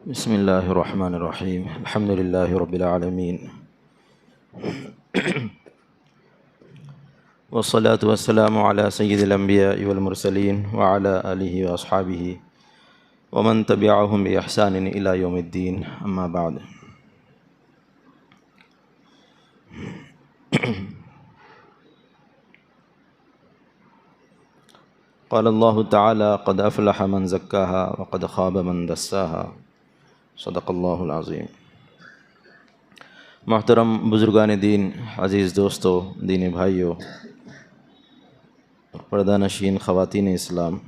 بسم اللہ الرحمن الرحیم الحمد للہ رب العالمین والصلاة والسلام علی سید الانبیاء والمرسلین وعلی آلہ واصحابہ ومن تبعہم بإحسان الی یوم الدین اما بعد۔ قال اللہ تعالی قد افلح من زکاها وقد خاب من دساها، صدق اللہ العظیم۔ محترم بزرگان دین، عزیز دوستو، دینی بھائیو، پردہ نشین خواتین اسلام،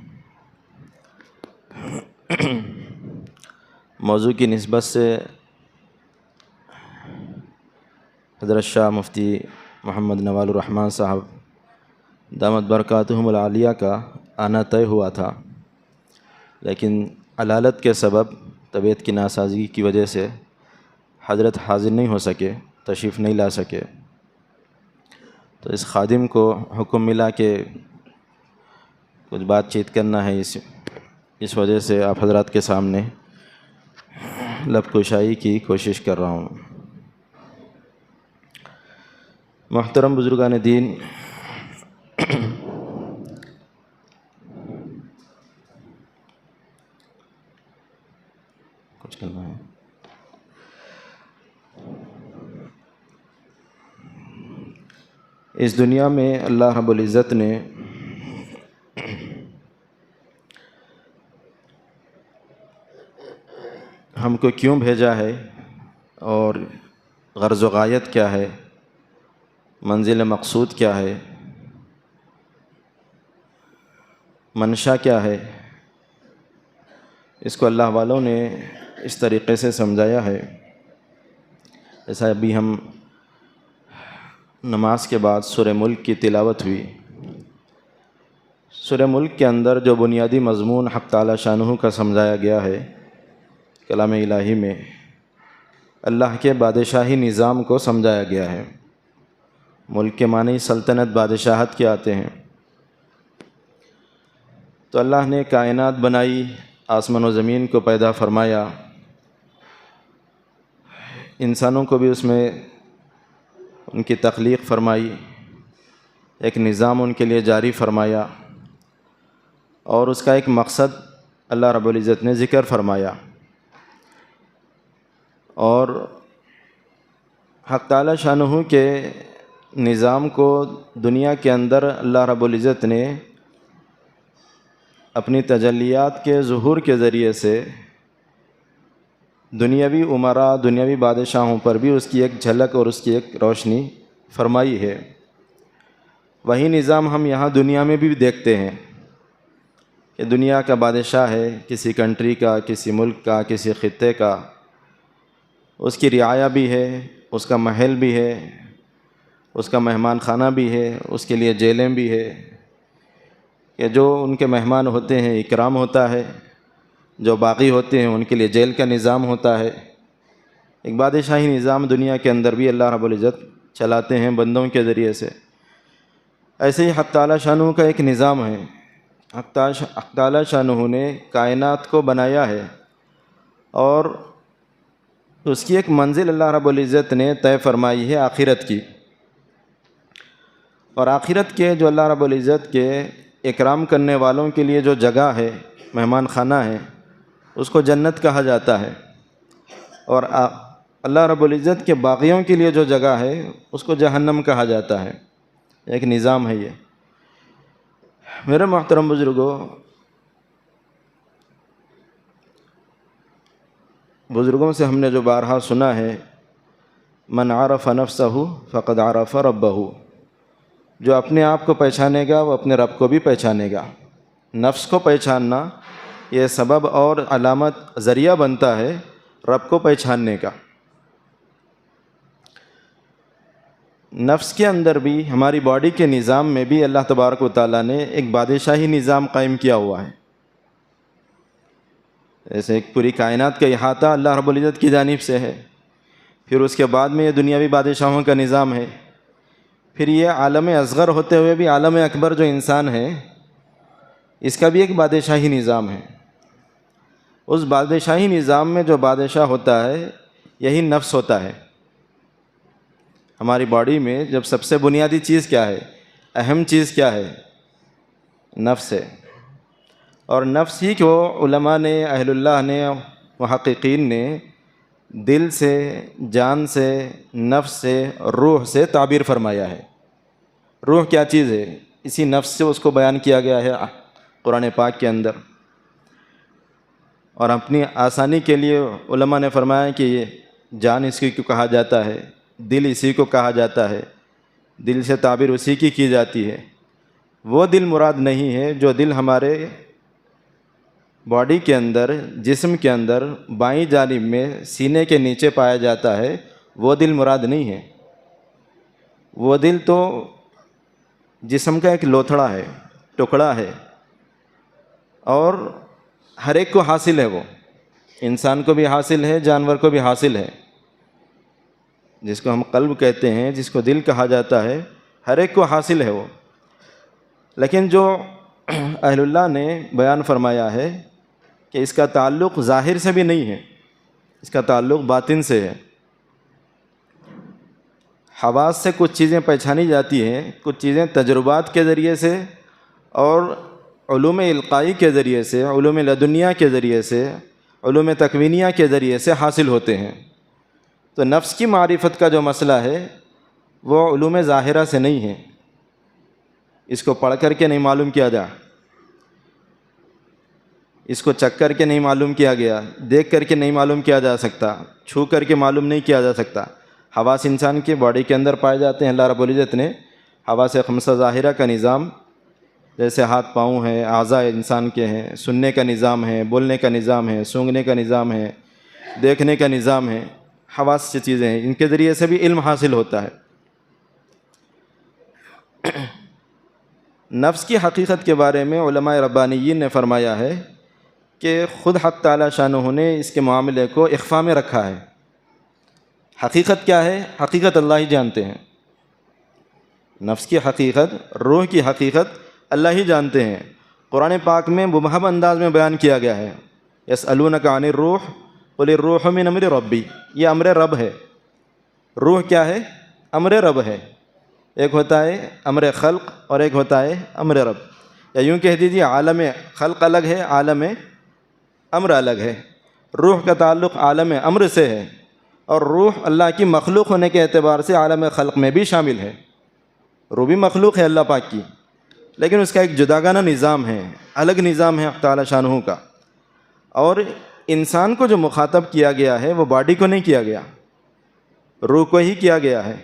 موضوع کی نسبت سے حضرت شاہ مفتی محمد نوال الرحمن صاحب دامت برکاتہم العالیہ کا آنا طے ہوا تھا، لیکن علالت کے سبب طبیعت کی ناسازگی کی وجہ سے حضرت حاضر نہیں ہو سکے، تشریف نہیں لا سکے۔ تو اس خادم کو حکم ملا کہ کچھ بات چیت کرنا ہے، اس وجہ سے آپ حضرات کے سامنے لب کشائی کی کوشش کر رہا ہوں۔ محترم بزرگان دین، کچھ کرنا ہے۔ اس دنیا میں اللہ رب العزت نے ہم کو کیوں بھیجا ہے، اور غرض و غایت کیا ہے، منزل مقصود کیا ہے، منشا کیا ہے، اس کو اللہ والوں نے اس طریقے سے سمجھایا ہے۔ جیسا ابھی ہم نماز کے بعد سورہ ملک کی تلاوت ہوئی، سورہ ملک کے اندر جو بنیادی مضمون حق تعالی شانہ کا سمجھایا گیا ہے کلام الہی میں، اللہ کے بادشاہی نظام کو سمجھایا گیا ہے۔ ملک کے معنی سلطنت، بادشاہت کے آتے ہیں۔ تو اللہ نے کائنات بنائی، آسمان و زمین کو پیدا فرمایا، انسانوں کو بھی اس میں ان کی تخلیق فرمائی، ایک نظام ان کے لیے جاری فرمایا، اور اس کا ایک مقصد اللہ رب العزت نے ذکر فرمایا۔ اور حق تعالی شانہ کے نظام کو دنیا کے اندر اللہ رب العزت نے اپنی تجلیات کے ظہور کے ذریعے سے دنیاوی امراء، دنیاوی بادشاہوں پر بھی اس کی ایک جھلک اور اس کی ایک روشنی فرمائی ہے۔ وہی نظام ہم یہاں دنیا میں بھی دیکھتے ہیں کہ دنیا کا بادشاہ ہے، کسی کنٹری کا، کسی ملک کا، کسی خطے کا، اس کی رعایا بھی ہے، اس کا محل بھی ہے، اس کا مہمان خانہ بھی ہے، اس کے لیے جیلیں بھی ہے کہ جو ان کے مہمان ہوتے ہیں اکرام ہوتا ہے، جو باقی ہوتے ہیں ان کے لیے جیل کا نظام ہوتا ہے۔ ایک بادشاہی نظام دنیا کے اندر بھی اللہ رب العزت چلاتے ہیں بندوں کے ذریعے سے۔ ایسے ہی حق تعالی شانہ کا ایک نظام ہے۔ حق تعالی شانہ نے کائنات کو بنایا ہے، اور اس کی ایک منزل اللہ رب العزت نے طے فرمائی ہے آخرت کی۔ اور آخرت کے جو اللہ رب العزت کے اکرام کرنے والوں کے لیے جو جگہ ہے، مہمان خانہ ہے، اس کو جنت کہا جاتا ہے، اور اللہ رب العزت کے باغیوں کے لیے جو جگہ ہے اس کو جہنم کہا جاتا ہے۔ ایک نظام ہے یہ۔ میرے محترم بزرگوں سے ہم نے جو بارہا سنا ہے، من عرف نفسہ فقد عرف ربہ، جو اپنے آپ کو پہچانے گا وہ اپنے رب کو بھی پہچانے گا۔ نفس کو پہچاننا یہ سبب اور علامت، ذریعہ بنتا ہے رب کو پہچاننے کا۔ نفس کے اندر بھی، ہماری باڈی کے نظام میں بھی اللہ تبارک و تعالیٰ نے ایک بادشاہی نظام قائم کیا ہوا ہے۔ ایسے ایک پوری کائنات کا احاطہ اللہ رب العزت کی جانب سے ہے، پھر اس کے بعد میں یہ دنیاوی بادشاہوں کا نظام ہے، پھر یہ عالم اصغر ہوتے ہوئے بھی عالم اکبر جو انسان ہے، اس کا بھی ایک بادشاہی نظام ہے۔ اس بادشاہی نظام میں جو بادشاہ ہوتا ہے یہی نفس ہوتا ہے۔ ہماری باڈی میں جب سب سے بنیادی چیز کیا ہے، اہم چیز کیا ہے؟ نفس ہے۔ اور نفس ہی کو علماء نے، اہل اللہ نے، محققین نے دل سے، جان سے، نفس سے، روح سے تعبیر فرمایا ہے۔ روح کیا چیز ہے؟ اسی نفس سے اس کو بیان کیا گیا ہے قرآن پاک کے اندر۔ اور اپنی آسانی کے لیے علماء نے فرمایا کہ یہ جان اسی کو کہا جاتا ہے، دل اسی کو کہا جاتا ہے، دل سے تعبیر اسی کی جاتی ہے۔ وہ دل مراد نہیں ہے جو دل ہمارے باڈی کے اندر، جسم کے اندر بائیں جانب میں سینے کے نیچے پایا جاتا ہے، وہ دل مراد نہیں ہے۔ وہ دل تو جسم کا ایک لوتھڑا ہے، ٹکڑا ہے، اور ہر ایک کو حاصل ہے۔ وہ انسان کو بھی حاصل ہے، جانور کو بھی حاصل ہے۔ جس کو ہم قلب کہتے ہیں، جس کو دل کہا جاتا ہے، ہر ایک کو حاصل ہے وہ۔ لیکن جو اہل اللہ نے بیان فرمایا ہے کہ اس کا تعلق ظاہر سے بھی نہیں ہے، اس کا تعلق باطن سے ہے۔ حواس سے کچھ چیزیں پہچانی جاتی ہیں، کچھ چیزیں تجربات کے ذریعے سے اور علوم القائی کے ذریعے سے، علوم لدنیہ کے ذریعے سے، علوم تکوینیہ کے ذریعے سے حاصل ہوتے ہیں۔ تو نفس کی معرفت کا جو مسئلہ ہے وہ علوم ظاہرہ سے نہیں ہے، اس کو پڑھ کر کے نہیں معلوم کیا جا، اس کو چکھ کر کے نہیں معلوم کیا گیا، دیکھ کر کے نہیں معلوم کیا جا سکتا، چھو کر کے معلوم نہیں کیا جا سکتا۔ حواس انسان کی باڈی کے اندر پائے جاتے ہیں۔ اللہ رب العزت نے حواس خمسہ ظاہرہ کا نظام، جیسے ہاتھ پاؤں ہیں، اعضاء انسان کے ہیں، سننے کا نظام ہے، بولنے کا نظام ہے، سونگھنے کا نظام ہے، دیکھنے کا نظام ہے، حواس سے چیزیں ہیں، ان کے ذریعے سے بھی علم حاصل ہوتا ہے۔ نفس کی حقیقت کے بارے میں علماء ربانیین نے فرمایا ہے کہ خود حق تعالی شانہ نے اس کے معاملے کو اخفاء میں رکھا ہے۔ حقیقت کیا ہے؟ حقیقت اللہ ہی جانتے ہیں۔ نفس کی حقیقت، روح کی حقیقت اللہ ہی جانتے ہیں۔ قرآن پاک میں مبہم انداز میں بیان کیا گیا ہے، یسألونک عن الروح قل الروح من امر ربی، یہ امر رب ہے۔ روح کیا ہے؟ امر رب ہے۔ ایک ہوتا ہے امر خلق اور ایک ہوتا ہے امر رب، یا یوں کہہ دیجیے عالم خلق الگ ہے، عالم امر الگ ہے۔ روح کا تعلق عالم امر سے ہے، اور روح اللہ کی مخلوق ہونے کے اعتبار سے عالم خلق میں بھی شامل ہے۔ روح بھی مخلوق ہے اللہ پاک کی، لیکن اس کا ایک جداگانہ نظام ہے، الگ نظام ہے حق تعالی شانہ کا۔ اور انسان کو جو مخاطب کیا گیا ہے وہ باڈی کو نہیں کیا گیا، روح کو ہی کیا گیا ہے۔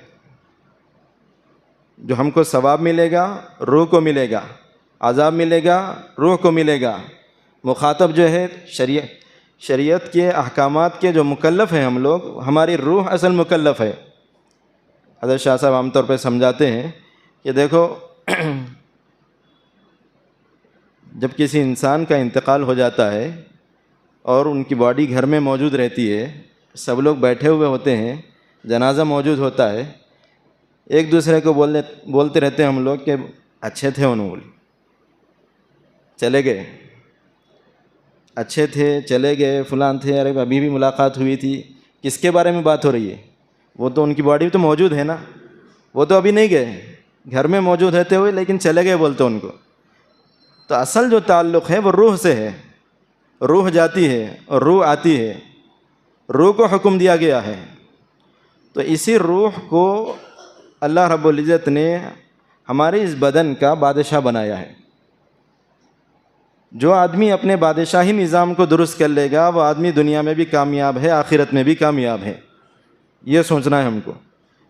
جو ہم کو ثواب ملے گا روح کو ملے گا، عذاب ملے گا روح کو ملے گا۔ مخاطب جو ہے شریعت کے احکامات کے جو مکلف ہیں ہم لوگ، ہماری روح اصل مکلف ہے۔ حضرت شاہ صاحب عام طور پہ سمجھاتے ہیں کہ دیکھو، جب کسی انسان کا انتقال ہو جاتا ہے اور ان کی باڈی گھر میں موجود رہتی ہے، سب لوگ بیٹھے ہوئے ہوتے ہیں، جنازہ موجود ہوتا ہے، ایک دوسرے کو بولتے رہتے ہیں ہم لوگ کہ اچھے تھے انہوں، چلے گئے، اچھے تھے چلے گئے، فلاں تھے، ارے ابھی بھی ملاقات ہوئی تھی۔ کس کے بارے میں بات ہو رہی ہے؟ وہ تو ان کی باڈی تو موجود ہے نا، وہ تو ابھی نہیں گئے، گھر میں موجود رہتے ہوئے لیکن چلے گئے بولتے ان کو۔ تو اصل جو تعلق ہے وہ روح سے ہے۔ روح جاتی ہے اور روح آتی ہے، روح کو حکم دیا گیا ہے۔ تو اسی روح کو اللہ رب العزت نے ہمارے اس بدن کا بادشاہ بنایا ہے۔ جو آدمی اپنے بادشاہی نظام کو درست کر لے گا وہ آدمی دنیا میں بھی کامیاب ہے، آخرت میں بھی کامیاب ہے۔ یہ سوچنا ہے ہم کو،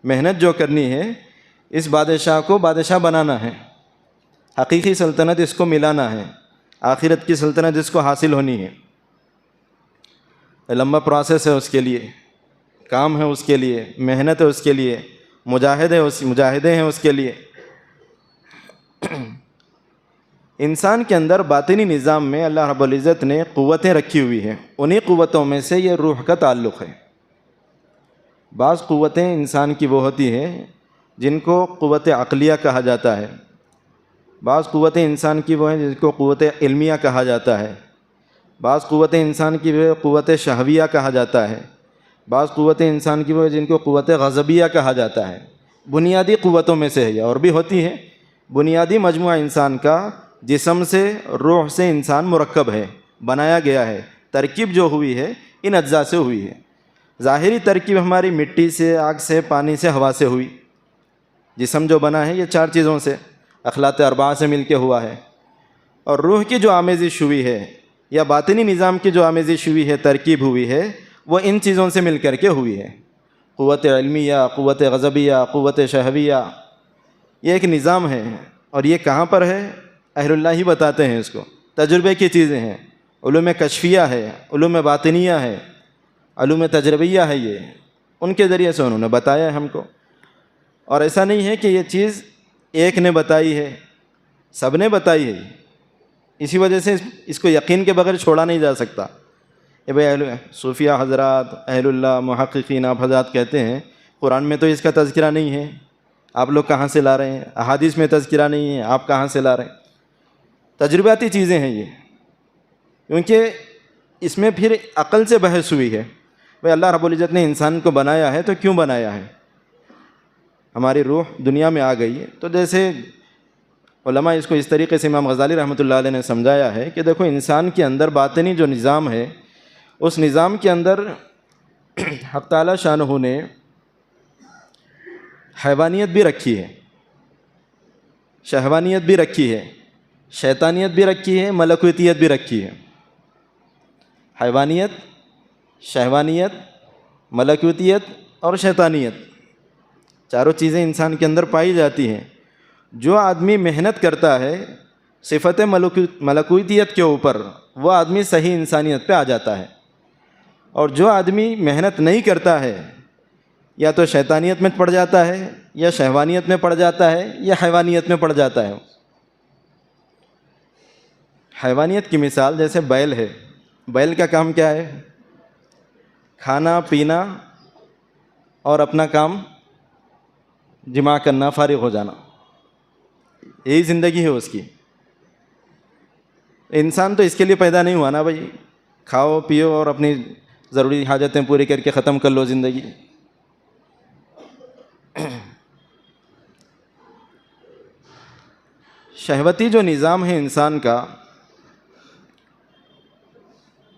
محنت جو کرنی ہے اس بادشاہ کو بادشاہ بنانا ہے، حقیقی سلطنت اس کو ملانا ہے، آخرت کی سلطنت اس کو حاصل ہونی ہے۔ لمبا پروسیس ہے اس کے لیے، کام ہے اس کے لیے، محنت ہے اس کے لیے، مجاہدے ہیں اس کے لیے۔ انسان کے اندر باطنی نظام میں اللہ رب العزت نے قوتیں رکھی ہوئی ہیں، انہی قوتوں میں سے یہ روح کا تعلق ہے۔ بعض قوتیں انسان کی وہ ہوتی ہیں جن کو قوت عقلیہ کہا جاتا ہے، بعض قوتیں انسان کی وہ ہیں جن کو قوت علمیہ کہا جاتا ہے، بعض قوت انسان کی وہ قوت شہویہ کہا جاتا ہے، بعض قوت انسان کی وہ جن کو قوت غضبیہ کہا جاتا ہے، بنیادی قوتوں میں سے ہے، اور بھی ہوتی ہے۔ بنیادی مجموعہ انسان کا جسم سے، روح سے انسان مرکب ہے، بنایا گیا ہے، ترکیب جو ہوئی ہے ان اجزاء سے ہوئی ہے۔ ظاہری ترکیب ہماری مٹی سے، آگ سے، پانی سے، ہوا سے ہوئی۔ جسم جو بنا ہے یہ 4 چیزوں سے، اخلاط اربعہ سے مل کے ہوا ہے۔ اور روح کی جو آمیزش ہوئی ہے یا باطنی نظام کی جو آمیزش ہوئی ہے، ترکیب ہوئی ہے، وہ ان چیزوں سے مل کر کے ہوئی ہے۔ قوت علمیہ، قوت غضبیہ، قوت شہویہ، یہ ایک نظام ہے، اور یہ کہاں پر ہے؟ اہل اللہ ہی بتاتے ہیں اس کو۔ تجربے کی چیزیں ہیں، علوم کشفیہ ہے، علوم باطنیہ ہے، علوم تجربیہ ہے، یہ ان کے ذریعے سے انہوں نے بتایا ہے ہم کو۔ اور ایسا نہیں ہے کہ یہ چیز ایک نے بتائی ہے، سب نے بتائی ہے، اسی وجہ سے اس کو یقین کے بغیر چھوڑا نہیں جا سکتا۔ یہ بھائی صوفیہ حضرات، اہل اللہ، محققین، آپ حضرات کہتے ہیں قرآن میں تو اس کا تذکرہ نہیں ہے، آپ لوگ کہاں سے لا رہے ہیں؟ احادیث میں تذکرہ نہیں ہے، آپ کہاں سے لا رہے ہیں؟ تجرباتی چیزیں ہیں یہ، کیونکہ اس میں پھر عقل سے بحث ہوئی ہے۔ بھائی اللہ رب العزت نے انسان کو بنایا ہے تو کیوں بنایا ہے؟ ہماری روح دنیا میں آ گئی ہے، تو جیسے علماء اس کو اس طریقے سے امام غزالی رحمۃ اللہ علیہ نے سمجھایا ہے کہ دیکھو انسان کے اندر باطنی جو نظام ہے، اس نظام کے اندر حق تعالی شانہ نے حیوانیت بھی رکھی ہے، شہوانیت بھی رکھی ہے، شیطانیت بھی رکھی ہے، ملکوتیت بھی رکھی ہے۔ حیوانیت، شہوانیت، ملکوتیت اور شیطانیت، چاروں چیزیں انسان کے اندر پائی جاتی ہیں۔ جو آدمی محنت کرتا ہے صفت ملکوتیت کے اوپر، وہ آدمی صحیح انسانیت پہ آ جاتا ہے، اور جو آدمی محنت نہیں کرتا ہے یا تو شیطانیت میں پڑ جاتا ہے، یا شہوانیت میں پڑ جاتا ہے، یا حیوانیت میں پڑ جاتا ہے۔ حیوانیت کی مثال جیسے بیل ہے، بیل کا کام کیا ہے؟ کھانا پینا اور اپنا کام جمع کرنا، فارغ ہو جانا، یہی زندگی ہے اس کی۔ انسان تو اس کے لیے پیدا نہیں ہوا نا بھائی، کھاؤ پیو اور اپنی ضروری حاجتیں پوری کر کے ختم کر لو زندگی۔ شہوتی جو نظام ہے انسان کا،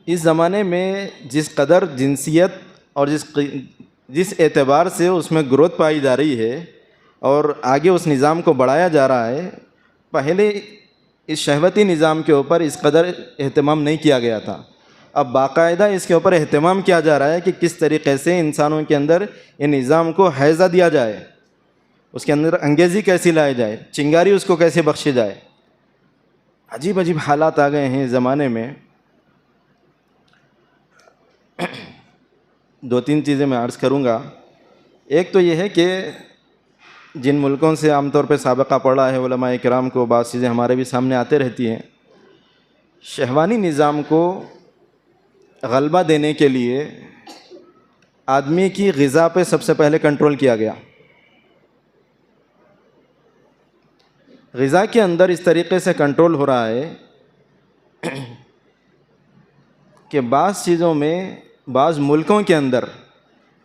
اس زمانے میں جس قدر جنسیت اور جس اعتبار سے اس میں گروتھ پائی جا رہی ہے اور آگے اس نظام کو بڑھایا جا رہا ہے، پہلے اس شہوتی نظام کے اوپر اس قدر اہتمام نہیں کیا گیا تھا۔ اب باقاعدہ اس کے اوپر اہتمام کیا جا رہا ہے کہ کس طریقے سے انسانوں کے اندر یہ نظام کو حیضہ دیا جائے، اس کے اندر انگیزی کیسی لائی جائے، چنگاری اس کو کیسے بخشی جائے۔ عجیب عجیب حالات آ گئے ہیں اس زمانے میں۔ 2-3 چیزیں میں عرض کروں گا۔ ایک تو یہ ہے کہ جن ملکوں سے عام طور پہ سابقہ پڑا ہے علماء کرام کو، بعض چیزیں ہمارے بھی سامنے آتے رہتی ہیں۔ شہوانی نظام کو غلبہ دینے کے لیے آدمی کی غذا پہ سب سے پہلے کنٹرول کیا گیا۔ غذا کے اندر اس طریقے سے کنٹرول ہو رہا ہے کہ بعض چیزوں میں، بعض ملکوں کے اندر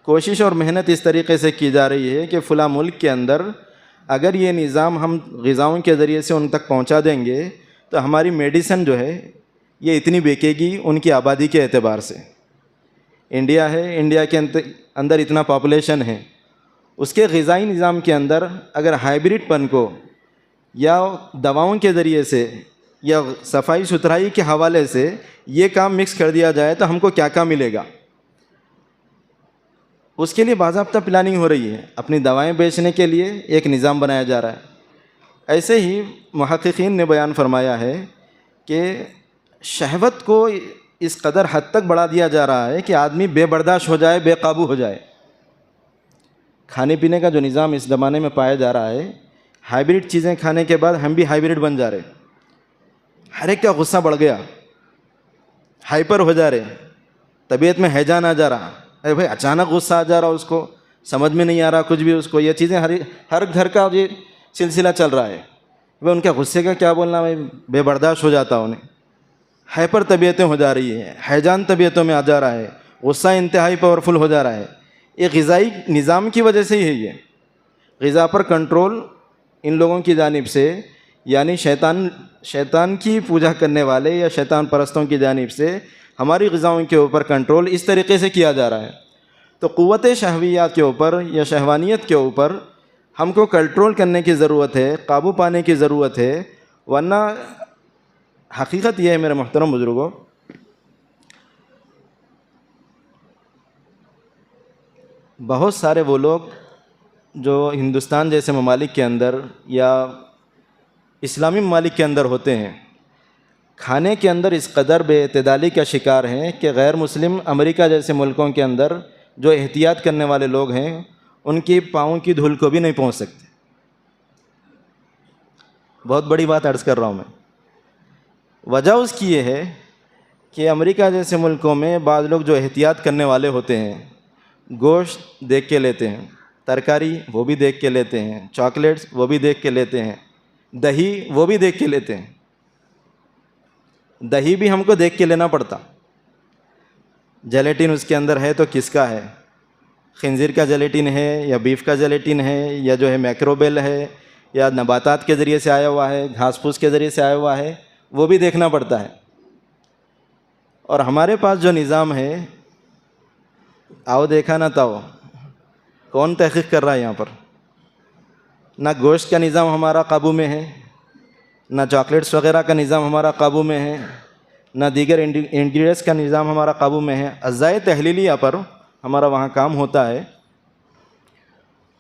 کوشش اور محنت اس طریقے سے کی جا رہی ہے کہ فلاں ملک کے اندر اگر یہ نظام ہم غذاؤں کے ذریعے سے ان تک پہنچا دیں گے تو ہماری میڈیسن جو ہے یہ اتنی بکے گی ان کی آبادی کے اعتبار سے۔ انڈیا ہے، انڈیا کے اندر اتنا پاپولیشن ہے، اس کے غذائی نظام کے اندر اگر ہائیبریڈ پن کو یا دواؤں کے ذریعے سے یا صفائی ستھرائی کے حوالے سے یہ کام مکس کر دیا جائے تو ہم کو کیا کیا ملے گا، اس کے لیے باضابطہ پلاننگ ہو رہی ہے۔ اپنی دوائیں بیچنے کے لیے ایک نظام بنایا جا رہا ہے۔ ایسے ہی محققین نے بیان فرمایا ہے کہ شہوت کو اس قدر حد تک بڑھا دیا جا رہا ہے کہ آدمی بے برداشت ہو جائے، بے قابو ہو جائے۔ کھانے پینے کا جو نظام اس زمانے میں پایا جا رہا ہے، ہائیبریڈ چیزیں کھانے کے بعد ہم بھی ہائیبریڈ بن جا رہے، ہر ایک کا غصہ بڑھ گیا، ہائپر ہو جا رہے، طبیعت میں ہیجان آ جا رہا۔ ارے بھائی اچانک غصہ آ جا رہا، اس کو سمجھ میں نہیں آ رہا کچھ بھی، اس کو یہ چیزیں ہر گھر کا یہ سلسلہ چل رہا ہے۔ وہ ان کے غصے کا کیا بولنا، بھائی بے برداشت ہو جاتا انہیں، ہائپر طبیعتیں ہو جا رہی ہیں، ہیجان طبیعتوں میں آ جا رہا ہے، غصہ انتہائی پاورفل ہو جا رہا ہے. یہ غذائی نظام کی وجہ سے ہی ہے. یہ غذا پر کنٹرول ان لوگوں کی جانب سے، یعنی شیطان کی پوجا کرنے والے یا شیطان پرستوں کی جانب سے ہماری غذاؤں کے اوپر کنٹرول اس طریقے سے کیا جا رہا ہے. تو قوت شہویات کے اوپر یا شہوانیت کے اوپر ہم کو کنٹرول کرنے کی ضرورت ہے، قابو پانے کی ضرورت ہے. ورنہ حقیقت یہ ہے میرے محترم بزرگوں، بہت سارے وہ لوگ جو ہندوستان جیسے ممالک کے اندر یا اسلامی ممالک کے اندر ہوتے ہیں، کھانے کے اندر اس قدر بے اعتدالی کا شکار ہیں کہ غیر مسلم امریکہ جیسے ملکوں کے اندر جو احتیاط کرنے والے لوگ ہیں ان کی پاؤں کی دھول کو بھی نہیں پہنچ سکتے. بہت بڑی بات عرض کر رہا ہوں میں. وجہ اس کی یہ ہے کہ امریکہ جیسے ملکوں میں بعض لوگ جو احتیاط کرنے والے ہوتے ہیں، گوشت دیکھ کے لیتے ہیں، ترکاری وہ بھی دیکھ کے لیتے ہیں، چاکلیٹس وہ بھی دیکھ کے لیتے ہیں، دہی وہ بھی دیکھ کے لیتے ہیں. دہی بھی ہم کو دیکھ کے لینا پڑتا. جیلیٹن اس کے اندر ہے تو کس کا ہے؟ خنزیر کا جیلیٹن ہے یا بیف کا جیلیٹن ہے یا جو ہے میکروبیل ہے یا نباتات کے ذریعے سے آیا ہوا ہے، گھاس پھوس کے ذریعے سے آیا ہوا ہے، وہ بھی دیکھنا پڑتا ہے. اور ہمارے پاس جو نظام ہے، آؤ دیکھا نہ تاؤ، کون تحقیق کر رہا ہے یہاں پر؟ نہ گوشت کا نظام ہمارا قابو میں ہے، نہ چاکلیٹس وغیرہ کا نظام ہمارا قابو میں ہے، نہ دیگر انگریڈینٹس کا نظام ہمارا قابو میں ہے. اجزائے تحلیلیہ پر ہمارا وہاں کام ہوتا ہے.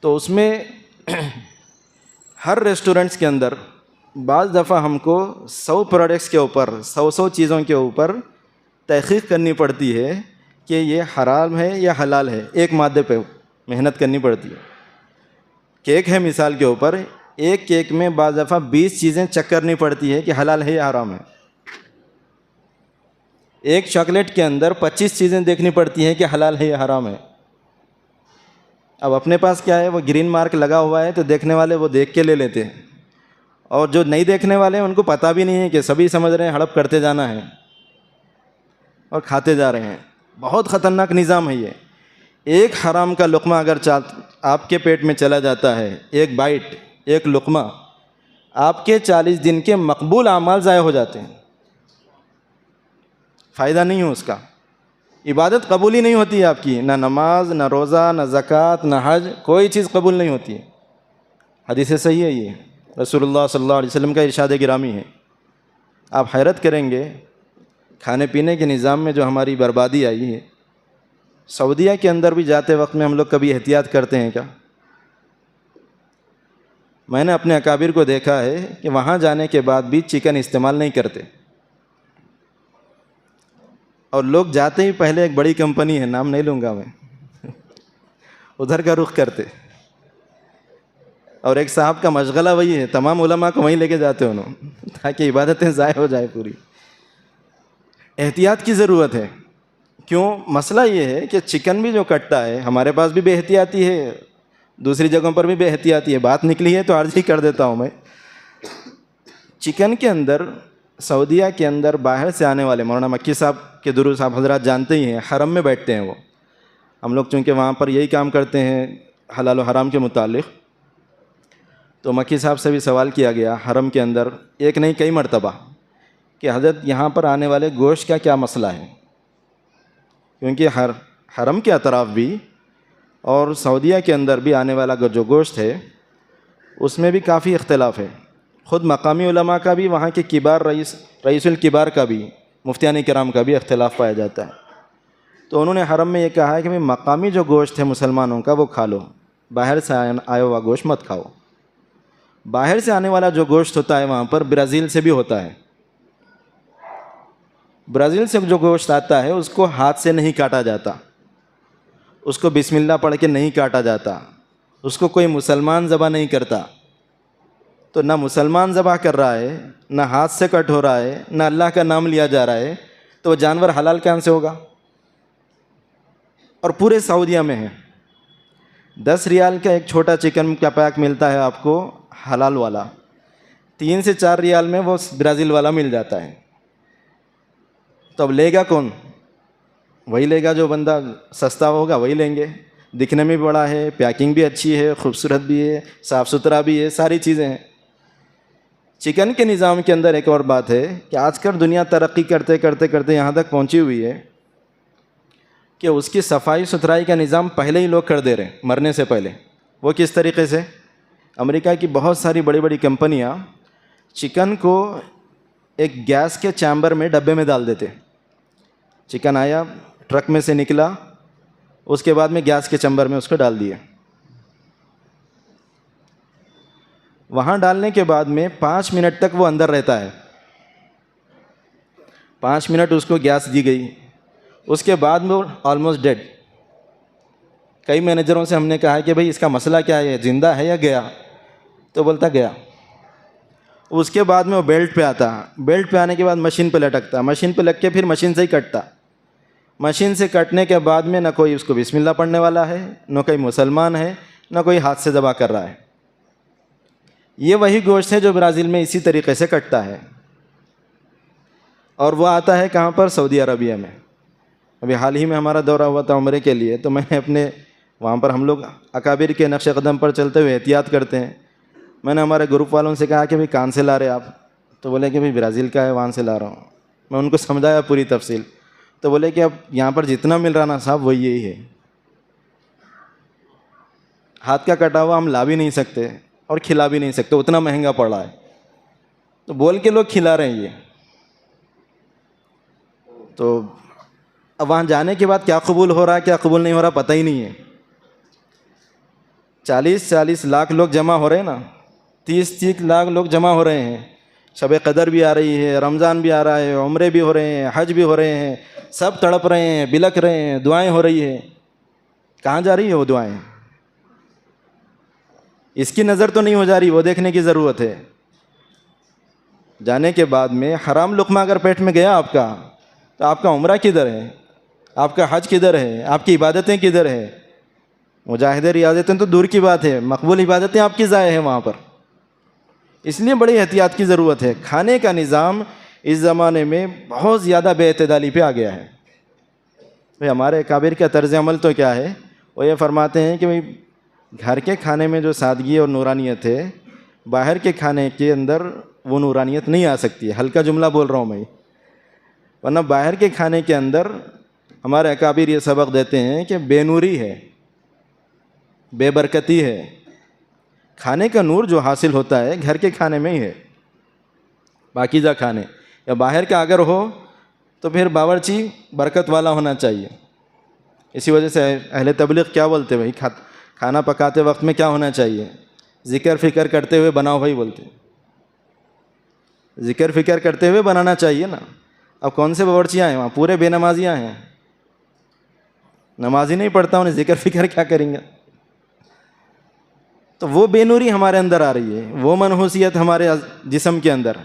تو اس میں ہر ریسٹورنٹس کے اندر بعض دفعہ ہم کو 100 پروڈکٹس کے اوپر 100 چیزوں کے اوپر تحقیق کرنی پڑتی ہے کہ یہ حرام ہے یا حلال ہے. ایک مادے پہ محنت کرنی پڑتی ہے. کیک ہے مثال کے اوپر، ایک کیک میں بعض دفعہ 20 چیزیں چیک کرنی پڑتی ہے کہ حلال ہے یا حرام ہے. ایک چاکلیٹ کے اندر 25 چیزیں دیکھنی پڑتی ہیں کہ حلال ہے یا حرام ہے. اب اپنے پاس کیا ہے، وہ گرین مارک لگا ہوا ہے تو دیکھنے والے وہ دیکھ کے لے لیتے ہیں، اور جو نہیں دیکھنے والے ہیں ان کو پتہ بھی نہیں ہے کہ سبھی سمجھ رہے ہیں ہڑپ کرتے جانا ہے اور کھاتے جا رہے ہیں. بہت خطرناک نظام ہے یہ. ایک حرام کا لقمہ اگر آپ کے پیٹ میں چلا جاتا ہے، ایک بائٹ، ایک لقمہ، آپ کے 40 دن کے مقبول اعمال ضائع ہو جاتے ہیں. فائدہ نہیں ہو اس کا، عبادت قبول ہی نہیں ہوتی ہے آپ کی، نہ نماز، نہ روزہ، نہ زکوٰۃ، نہ حج، کوئی چیز قبول نہیں ہوتی ہے. حدیث صحیح ہے، یہ رسول اللہ صلی اللہ علیہ وسلم کا ارشاد گرامی ہے. آپ حیرت کریں گے کھانے پینے کے نظام میں جو ہماری بربادی آئی ہے. سعودیہ کے اندر بھی جاتے وقت میں ہم لوگ کبھی احتیاط کرتے ہیں کیا؟ میں نے اپنے اکابر کو دیکھا ہے کہ وہاں جانے کے بعد بھی چکن استعمال نہیں کرتے، اور لوگ جاتے ہی پہلے ایک بڑی کمپنی ہے، نام نہیں لوں گا میں، ادھر کا رخ کرتے. اور ایک صاحب کا مشغلہ وہی ہے، تمام علماء کو وہیں لے کے جاتے انہوں، تاکہ عبادتیں ضائع ہو جائے پوری. احتیاط کی ضرورت ہے. کیوں؟ مسئلہ یہ ہے کہ چکن بھی جو کٹتا ہے ہمارے پاس بھی بے احتیاطی ہے، دوسری جگہوں پر بھی بے احتیاطی ہے. بات نکلی ہے تو عرض ہی کر دیتا ہوں میں. چکن کے اندر سعودیہ کے اندر باہر سے آنے والے، مولانا مکی صاحب کے دروس آپ حضرات جانتے ہی ہیں، حرم میں بیٹھتے ہیں وہ. ہم لوگ چونکہ وہاں پر یہی کام کرتے ہیں حلال و حرام کے متعلق، تو مکی صاحب سے بھی سوال کیا گیا حرم کے اندر ایک نہیں کئی مرتبہ کہ حضرت یہاں پر آنے والے گوشت کا کیا مسئلہ ہے، کیونکہ حرم کے اطراف بھی اور سعودیہ کے اندر بھی آنے والا جو گوشت ہے اس میں بھی کافی اختلاف ہے. خود مقامی علماء کا بھی، وہاں کے کبار رئیس الکبار کا بھی، مفتیان کرام کا بھی اختلاف پایا جاتا ہے. تو انہوں نے حرم میں یہ کہا ہے کہ مقامی جو گوشت ہے مسلمانوں کا وہ کھا لو، باہر سے آیا ہوا گوشت مت کھاؤ. باہر سے آنے والا جو گوشت ہوتا ہے وہاں پر برازیل سے بھی ہوتا ہے. برازیل سے جو گوشت آتا ہے اس کو ہاتھ سے نہیں کاٹا جاتا، اس کو بسم اللہ پڑھ کے نہیں کاٹا جاتا، اس کو کوئی مسلمان ذبح نہیں کرتا. تو نہ مسلمان ذبح کر رہا ہے، نہ ہاتھ سے کٹ ہو رہا ہے، نہ اللہ کا نام لیا جا رہا ہے، تو وہ جانور حلال کہاں سے ہوگا؟ اور پورے سعودیہ میں ہے. 10 ریال کا ایک چھوٹا چکن کا پیک ملتا ہے آپ کو حلال والا، 3 سے 4 ریال میں وہ برازیل والا مل جاتا ہے. تو اب لے گا کون؟ وہی لے گا جو بندہ سستا ہوگا، وہی لیں گے. دکھنے میں بھی بڑا ہے، پیکنگ بھی اچھی ہے، خوبصورت بھی ہے، صاف ستھرا بھی ہے، ساری چیزیں ہیں. چکن کے نظام کے اندر ایک اور بات ہے کہ آج کل دنیا ترقی کرتے کرتے کرتے یہاں تک پہنچی ہوئی ہے کہ اس کی صفائی ستھرائی کا نظام پہلے ہی لوگ کر دے رہے ہیں مرنے سے پہلے. وہ کس طریقے سے؟ امریکہ کی بہت ساری بڑی بڑی کمپنیاں چکن کو ایک گیس کے چیمبر میں ڈبے میں ڈال دیتے. چکن آیا، ٹرک میں سے نکلا، اس کے بعد میں گیس کے چیمبر میں اس کو ڈال دیا. وہاں ڈالنے کے بعد میں 5 منٹ تک وہ اندر رہتا ہے. 5 منٹ اس کو گیس دی گئی، اس کے بعد میں وہ آلموسٹ ڈیڈ. کئی مینیجروں سے ہم نے کہا کہ بھئی اس کا مسئلہ کیا ہے، زندہ ہے یا گیا؟ تو بولتا گیا. اس کے بعد میں وہ بیلٹ پہ آتا، بیلٹ پہ آنے کے بعد مشین پہ لٹکتا، مشین پہ لگ کے پھر مشین سے ہی کٹتا. مشین سے کٹنے کے بعد میں نہ کوئی اس کو بسم اللہ پڑھنے والا ہے، نہ کوئی مسلمان ہے، نہ کوئی ہاتھ سے ذبح کر رہا ہے. یہ وہی گوشت ہے جو برازیل میں اسی طریقے سے کٹتا ہے، اور وہ آتا ہے کہاں پر؟ سعودی عربیہ میں. ابھی حال ہی میں ہمارا دورہ ہوا تھا عمرے کے لیے، تو میں نے اپنے وہاں پر ہم لوگ اکابر کے نقش قدم پر چلتے ہوئے احتیاط کرتے ہیں. میں نے ہمارے گروپ والوں سے کہا کہ بھئی کہاں سے لا رہے آپ؟ تو بولے کہ بھئی برازیل کا ہے، وہاں سے لا رہا ہوں. میں ان کو سمجھایا پوری تفصیل، تو بولے کہ اب یہاں پر جتنا مل رہا نا صاحب وہ یہی ہے. ہاتھ کا کٹا ہوا ہم لا بھی نہیں سکتے اور کھلا بھی نہیں سکتے، اتنا مہنگا پڑ رہا ہے. تو بول کے لوگ کھلا رہے ہیں یہ. تو اب وہاں جانے کے بعد کیا قبول ہو رہا ہے کیا قبول نہیں ہو رہا پتہ ہی نہیں ہے. 40 لاکھ لوگ جمع ہو رہے ہیں نا، 30 لاکھ لوگ جمع ہو رہے ہیں. شب قدر بھی آ رہی ہے، رمضان بھی آ رہا ہے، عمرے بھی ہو رہے ہیں، حج بھی ہو رہے ہیں، سب تڑپ رہے ہیں، بلک رہے ہیں، دعائیں ہو رہی ہے. کہاں جا رہی ہے وہ دعائیں؟ اس کی نظر تو نہیں ہو جا رہی، وہ دیکھنے کی ضرورت ہے. جانے کے بعد میں حرام لقمہ اگر پیٹ میں گیا آپ کا، تو آپ کا عمرہ کدھر ہے؟ آپ کا حج کدھر ہے؟ آپ کی عبادتیں کدھر ہے؟ مجاہدے ریاضتیں تو دور کی بات ہے، مقبول عبادتیں آپ کی ضائع ہیں وہاں پر. اس لیے بڑی احتیاط کی ضرورت ہے. کھانے کا نظام اس زمانے میں بہت زیادہ بے اعتدالی پہ آ گیا ہے. ہمارے اکابر کا طرز عمل تو کیا ہے؟ وہ یہ فرماتے ہیں کہ بھئی گھر کے کھانے میں جو سادگی اور نورانیت ہے، باہر کے کھانے کے اندر وہ نورانیت نہیں آ سکتی ہے. ہلکا جملہ بول رہا ہوں میں، ورنہ باہر کے کھانے کے اندر ہمارے اکابر یہ سبق دیتے ہیں کہ بے نوری ہے، بے برکتی ہے. کھانے کا نور جو حاصل ہوتا ہے گھر کے کھانے میں ہی ہے. پاکیزہ کھانے یا باہر کا اگر ہو تو پھر باورچی برکت والا ہونا چاہیے. اسی وجہ سے اہل تبلیغ کیا بولتے بھائی، کھانا پکاتے وقت میں کیا ہونا چاہیے؟ ذکر فکر کرتے ہوئے بناؤ بھائی بولتے. ذکر فکر کرتے ہوئے بنانا چاہیے نا. اب کون سے باورچیاں ہیں وہاں؟ پورے بے نمازیاں ہیں. نماز ہی نہیں پڑھتا انہیں ذکر فکر کیا کریں گے؟ تو وہ بے نوری ہمارے اندر آ رہی ہے، وہ منحوسیت ہمارے جسم کے اندر.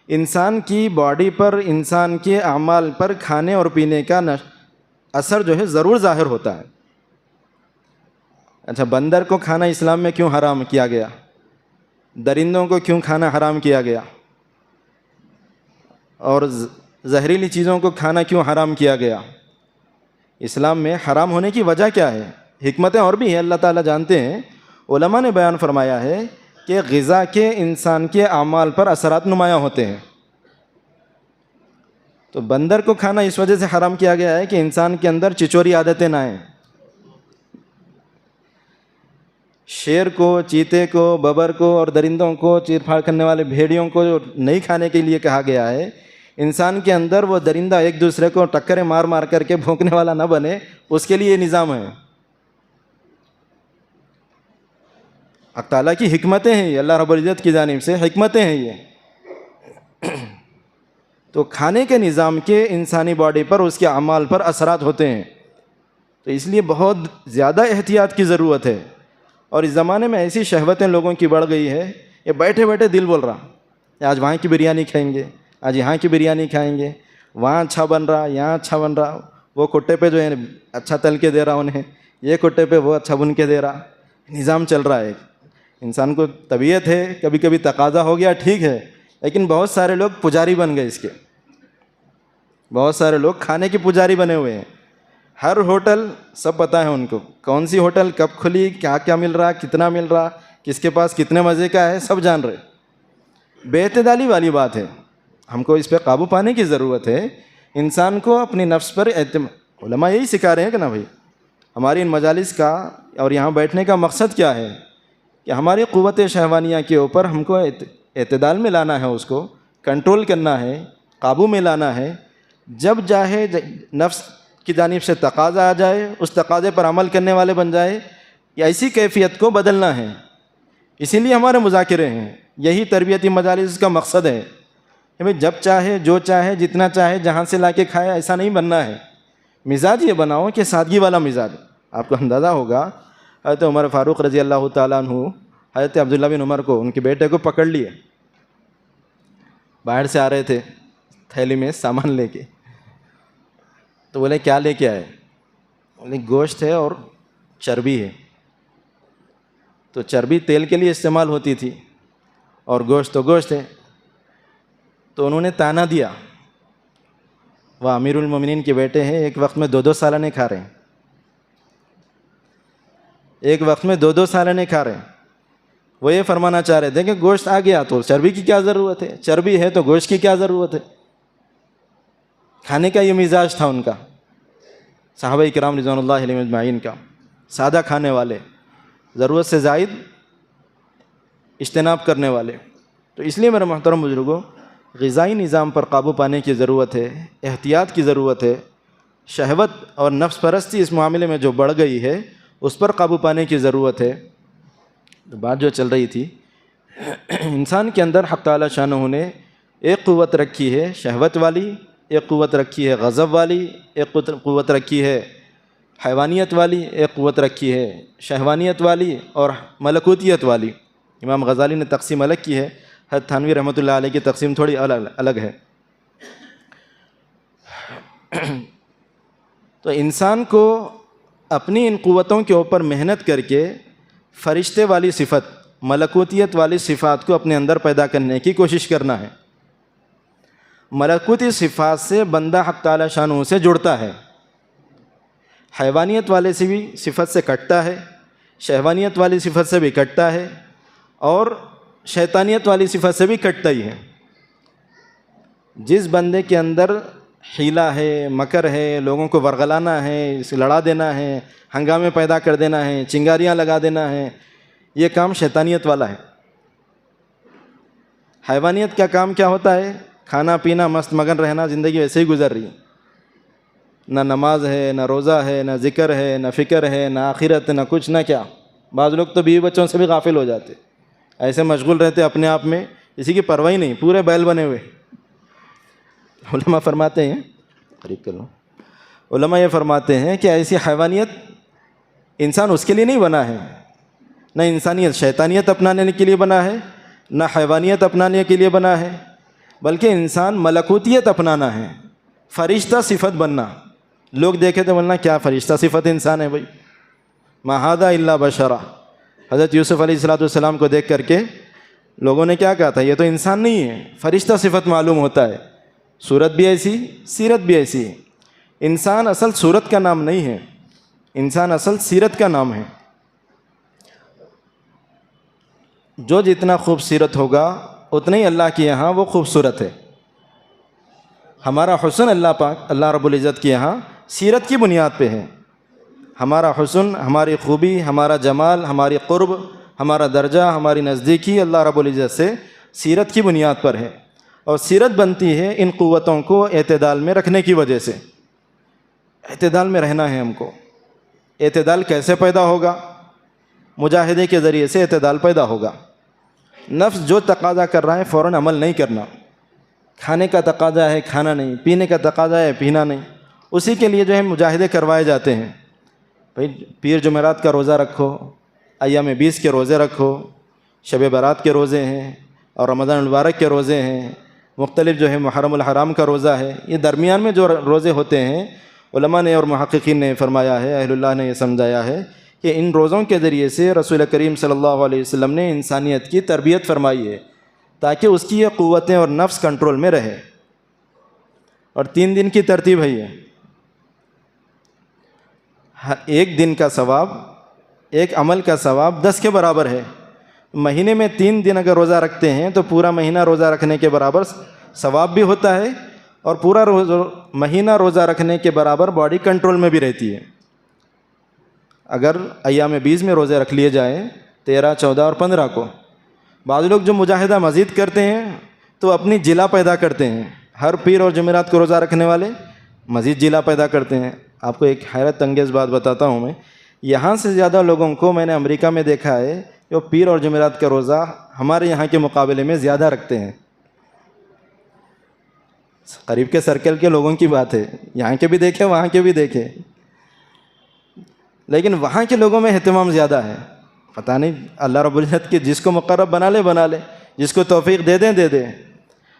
انسان کی باڈی پر، انسان کے اعمال پر کھانے اور پینے کا اثر جو ہے ضرور ظاہر ہوتا ہے. اچھا، بندر کو کھانا اسلام میں کیوں حرام کیا گیا؟ درندوں کو کیوں کھانا حرام کیا گیا؟ اور زہریلی چیزوں کو کھانا کیوں حرام کیا گیا؟ اسلام میں حرام ہونے کی وجہ کیا ہے؟ حکمتیں اور بھی ہیں، اللہ تعالیٰ جانتے ہیں. علماء نے بیان فرمایا ہے کہ غذا کے انسان کے اعمال پر اثرات نمایاں ہوتے ہیں. تو بندر کو کھانا اس وجہ سے حرام کیا گیا ہے کہ انسان کے اندر چچوری عادتیں نہ آئیں. شیر کو، چیتے کو، ببر کو اور درندوں کو، چیر پھاڑ کرنے والے بھیڑیوں کو جو نہیں کھانے کے لیے کہا گیا ہے، انسان کے اندر وہ درندہ ایک دوسرے کو ٹکریں مار مار کر کے بھونکنے والا نہ بنے، اس کے لیے یہ نظام ہے. اللہ تعالیٰ کی حکمتیں ہیں یہ، اللہ رب العزت کی جانب سے حکمتیں ہیں یہ. تو کھانے کے نظام کے انسانی باڈی پر، اس کے اعمال پر اثرات ہوتے ہیں. تو اس لیے بہت زیادہ احتیاط کی ضرورت ہے. اور اس زمانے میں ایسی شہوتیں لوگوں کی بڑھ گئی ہے، یہ بیٹھے بیٹھے دل بول رہا آج وہاں کی بریانی کھائیں گے، آج یہاں کی بریانی کھائیں گے، وہاں اچھا بن رہا، یہاں اچھا بن رہا، وہ کٹے پہ جو ہے اچھا تل کے دے رہا انہیں، یہ کٹے پہ وہ اچھا بن کے دے رہا. نظام چل رہا ہے. انسان کو طبیعت ہے، کبھی کبھی تقاضا ہو گیا ٹھیک ہے، لیکن بہت سارے لوگ پجاری بن گئے اس کے. بہت سارے لوگ کھانے کے پجاری بنے ہوئے ہیں. ہر ہوٹل سب پتہ ہے ان کو، کون سی ہوٹل کب کھلی، کیا کیا مل رہا، کتنا مل رہا، کس کے پاس کتنے مزے کا ہے، سب جان رہے. بے اعتدالی والی بات ہے، ہم کو اس پہ قابو پانے کی ضرورت ہے. انسان کو اپنی نفس پر علماء یہی سکھا رہے ہیں کہ نا بھائی، ہماری ان مجالس کا اور یہاں بیٹھنے کا مقصد کیا ہے کہ ہماری قوت شہوانیہ کے اوپر ہم کو اعتدال میں لانا ہے، اس کو کنٹرول کرنا ہے، قابو میں لانا ہے. جب چاہے نفس کی جانب سے تقاضا آ جائے، اس تقاضے پر عمل کرنے والے بن جائے، یا ایسی کیفیت کو بدلنا ہے. اسی لیے ہمارے مذاکرے ہیں، یہی تربیتی مجالس کا مقصد ہے کہ بھئی جب چاہے، جو چاہے، جتنا چاہے، جہاں سے لا کے کھائے، ایسا نہیں بننا ہے. مزاج یہ بناؤ کہ سادگی والا مزاج. آپ کو اندازہ ہوگا حضرت عمر فاروق رضی اللہ تعالیٰ عنہ حضرت عبداللہ بن عمر کو، ان کے بیٹے کو پکڑ لیے، باہر سے آ رہے تھے تھیلی میں سامان لے کے. تو بولے کیا لے کے آئے؟ بولے گوشت ہے اور چربی ہے. تو چربی تیل کے لیے استعمال ہوتی تھی اور گوشت تو گوشت ہے. تو انہوں نے تانا دیا، وہ امیر المومنین کے بیٹے ہیں، ایک وقت میں 2 سالنے کھا رہے ہیں، ایک وقت میں 2 سالنے کھا رہے ہیں. وہ یہ فرمانا چاہ رہے تھے کہ گوشت آ گیا تو چربی کی کیا ضرورت ہے، چربی ہے تو گوشت کی کیا ضرورت ہے. کھانے کا یہ مزاج تھا ان کا، صحابہ کرام رضوان اللہ علیہم اجمعین کا، سادہ کھانے والے، ضرورت سے زائد اجتناب کرنے والے. تو اس لیے میرے محترم بزرگوں، غذائی نظام پر قابو پانے کی ضرورت ہے، احتیاط کی ضرورت ہے. شہوت اور نفس پرستی اس معاملے میں جو بڑھ گئی ہے، اس پر قابو پانے کی ضرورت ہے. تو بات جو چل رہی تھی، انسان کے اندر حق تعالی شانہ نے ایک قوت رکھی ہے شہوت والی، ایک قوت رکھی ہے غضب والی، ایک قوت رکھی ہے حیوانیت والی، ایک قوت رکھی ہے شہوانیت والی اور ملکوتیت والی. امام غزالی نے تقسیم الگ کی ہے، حضرت تھانوی رحمۃ اللہ علیہ کی تقسیم تھوڑی الگ ہے. تو انسان کو اپنی ان قوتوں کے اوپر محنت کر کے فرشتے والی صفت، ملکوتیت والی صفات کو اپنے اندر پیدا کرنے کی کوشش کرنا ہے. ملکوتی صفات سے بندہ حق تعالی شانہ سے جڑتا ہے، حیوانیت والے سے بھی صفت سے کٹتا ہے، شہوانیت والی صفت سے بھی کٹتا ہے، اور شیطانیت والی صفت سے بھی کٹتا ہی ہے. جس بندے کے اندر حیلہ ہے، مکر ہے، لوگوں کو ورغلانا ہے، اسے لڑا دینا ہے، ہنگامے پیدا کر دینا ہے، چنگاریاں لگا دینا ہے، یہ کام شیطانیت والا ہے. حیوانیت کا کام کیا ہوتا ہے؟ کھانا پینا، مست مگن رہنا، زندگی ویسے ہی گزر رہی ہے، نہ نماز ہے، نہ روزہ ہے، نہ ذکر ہے، نہ فکر ہے، نہ آخرت، نہ کچھ، نہ کیا. بعض لوگ تو بیوی بچوں سے بھی غافل ہو جاتے، ایسے مشغول رہتے اپنے آپ میں، کسی کی پرواہ ہی نہیں، پورے بیل بنے ہوئے. علماء فرماتے ہیں، قریب کر لو، علماء یہ فرماتے ہیں کہ ایسی حیوانیت انسان اس کے لیے نہیں بنا ہے. نہ انسانیت شیطانیت اپنانے کے لیے بنا ہے، نہ حیوانیت اپنانے کے لیے بنا ہے، بلکہ انسان ملکوتیت اپنانا ہے، فرشتہ صفت بننا. لوگ دیکھے تو بولنا کیا فرشتہ صفت انسان ہے بھائی، ما ھذا الا بشرا. حضرت یوسف علیہ السلام کو دیکھ کر کے لوگوں نے کیا کہا تھا؟ یہ تو انسان نہیں ہے، فرشتہ صفت معلوم ہوتا ہے. صورت بھی ایسی، سیرت بھی ایسی ہے. انسان اصل صورت کا نام نہیں ہے، انسان اصل سیرت کا نام ہے. جو جتنا خوبصورت ہوگا اتنا ہی اللہ کے یہاں وہ خوبصورت ہے. ہمارا حسن اللہ پاک، اللہ رب العزت کے یہاں سیرت کی بنیاد پہ ہے. ہمارا حسن، ہماری خوبی، ہمارا جمال، ہماری قرب، ہمارا درجہ، ہماری نزدیکی اللہ رب العزت سے سیرت کی بنیاد پر ہے. اور سیرت بنتی ہے ان قوتوں کو اعتدال میں رکھنے کی وجہ سے. اعتدال میں رہنا ہے ہم کو. اعتدال کیسے پیدا ہوگا؟ مجاہدے کے ذریعے سے اعتدال پیدا ہوگا. نفس جو تقاضا کر رہا ہے فوراً عمل نہیں کرنا. کھانے کا تقاضا ہے کھانا نہیں، پینے کا تقاضا ہے پینا نہیں، اسی کے لیے جو ہے مجاہدے کروائے جاتے ہیں. بھائی پیر جمعرات کا روزہ رکھو، ایام 20 کے روزے رکھو، شب برات کے روزے ہیں، اور رمضان المبارک کے روزے ہیں، مختلف جو ہے محرم الحرام کا روزہ ہے. یہ درمیان میں جو روزے ہوتے ہیں، علماء نے اور محققین نے فرمایا ہے، اہل اللہ نے یہ سمجھایا ہے کہ ان روزوں کے ذریعے سے رسول کریم صلی اللہ علیہ وسلم نے انسانیت کی تربیت فرمائی ہے، تاکہ اس کی یہ قوتیں اور نفس کنٹرول میں رہے. اور 3 دن کی ترتیب ہے یہ. ایک دن کا ثواب، ایک عمل کا ثواب 10 کے برابر ہے. مہینے میں 3 دن اگر روزہ رکھتے ہیں تو پورا مہینہ روزہ رکھنے کے برابر ثواب بھی ہوتا ہے، اور پورا مہینہ روزہ رکھنے کے برابر باڈی کنٹرول میں بھی رہتی ہے. اگر ایام بیز میں روزے رکھ لیے جائیں 13، 14 اور 15 کو، بعض لوگ جو مجاہدہ مزید کرتے ہیں تو اپنی جلا پیدا کرتے ہیں. ہر پیر اور جمعرات کو روزہ رکھنے والے مزید جلا پیدا کرتے ہیں. آپ کو ایک حیرت انگیز بات بتاتا ہوں میں، یہاں سے زیادہ لوگوں کو میں نے امریکہ میں دیکھا ہے جو پیر اور جمعرات کا روزہ ہمارے یہاں کے مقابلے میں زیادہ رکھتے ہیں. قریب کے سرکل کے لوگوں کی بات ہے، یہاں کے بھی دیکھیں وہاں کے بھی دیکھیں، لیکن وہاں کے لوگوں میں اہتمام زیادہ ہے. پتہ نہیں اللہ رب العزت کی جس کو مقرب بنا لے، جس کو توفیق دے دیں.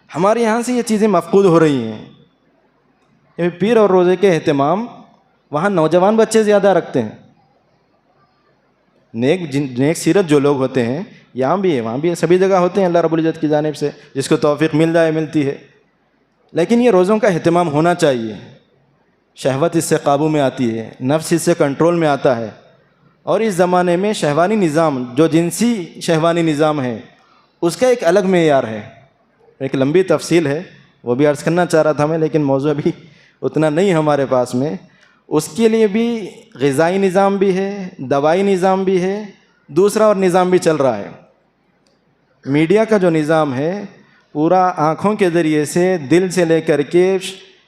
ہمارے یہاں سے یہ چیزیں مفقود ہو رہی ہیں. پیر اور روزے کے اہتمام وہاں نوجوان بچے زیادہ رکھتے ہیں. نیک سیرت جو لوگ ہوتے ہیں یہاں بھی ہے وہاں بھی ہے، سبھی جگہ ہوتے ہیں اللہ رب العزت کی جانب سے، جس کو توفیق ملتی ہے. لیکن یہ روزوں کا اہتمام ہونا چاہیے. شہوت اس سے قابو میں آتی ہے، نفس اس سے کنٹرول میں آتا ہے. اور اس زمانے میں شہوانی نظام، جو جنسی شہوانی نظام ہے، اس کا ایک الگ معیار ہے. ایک لمبی تفصیل ہے، وہ بھی عرض کرنا چاہ رہا تھا میں، لیکن موضوع بھی اتنا نہیں ہمارے پاس میں. اس کے لیے بھی غذائی نظام بھی ہے، دوائی نظام بھی ہے، دوسرا اور نظام بھی چل رہا ہے. میڈیا کا جو نظام ہے پورا آنکھوں کے ذریعے سے دل سے لے کر کے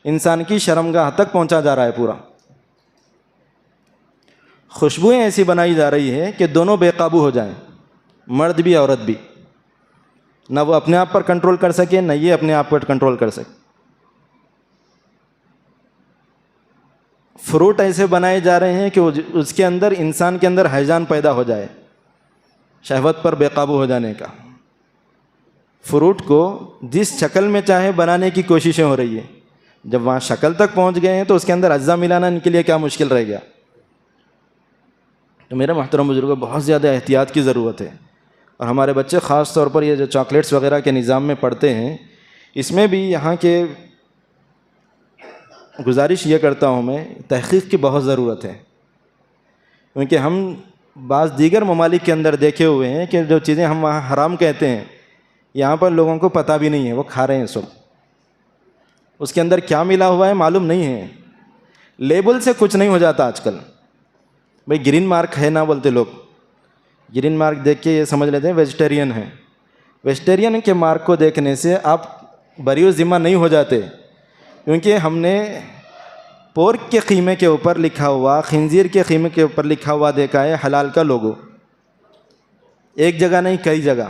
انسان کی شرمگاہ تک پہنچا جا رہا ہے. پورا خوشبوئیں ایسی بنائی جا رہی ہے کہ دونوں بے قابو ہو جائیں، مرد بھی عورت بھی، نہ وہ اپنے آپ پر کنٹرول کر سکے نہ یہ اپنے آپ پر کنٹرول کر سکے. فروٹ ایسے بنائے جا رہے ہیں کہ اس کے اندر انسان کے اندر ہیجان پیدا ہو جائے، شہوت پر بے قابو ہو جانے کا. فروٹ کو جس شکل میں چاہے بنانے کی کوششیں ہو رہی ہیں. جب وہاں شکل تک پہنچ گئے ہیں تو اس کے اندر اجزا ملانا ان کے لیے کیا مشکل رہ گیا. تو میرے محترم بزرگوں، بہت زیادہ احتیاط کی ضرورت ہے. اور ہمارے بچے خاص طور پر یہ جو چاکلیٹس وغیرہ کے نظام میں پڑھتے ہیں، اس میں بھی یہاں کے گزارش یہ کرتا ہوں میں، تحقیق کی بہت ضرورت ہے. کیونکہ ہم بعض دیگر ممالک کے اندر دیکھے ہوئے ہیں کہ جو چیزیں ہم وہاں حرام کہتے ہیں یہاں پر لوگوں کو پتہ بھی نہیں ہے، وہ کھا رہے ہیں سب. اس کے اندر کیا ملا ہوا ہے معلوم نہیں ہے. لیبل سے کچھ نہیں ہو جاتا آج کل. بھئی گرین مارک ہے نا بولتے لوگ، گرین مارک دیکھ کے یہ سمجھ لیتے ہیں ویجیٹیرین ہیں. ویجیٹیرین کے مارک کو دیکھنے سے آپ بری ذمہ نہیں ہو جاتے، کیونکہ ہم نے پورک کے قیمے کے اوپر لکھا ہوا، خنزیر کے قیمے کے اوپر لکھا ہوا دیکھا ہے حلال کا لوگو. ایک جگہ نہیں کئی جگہ.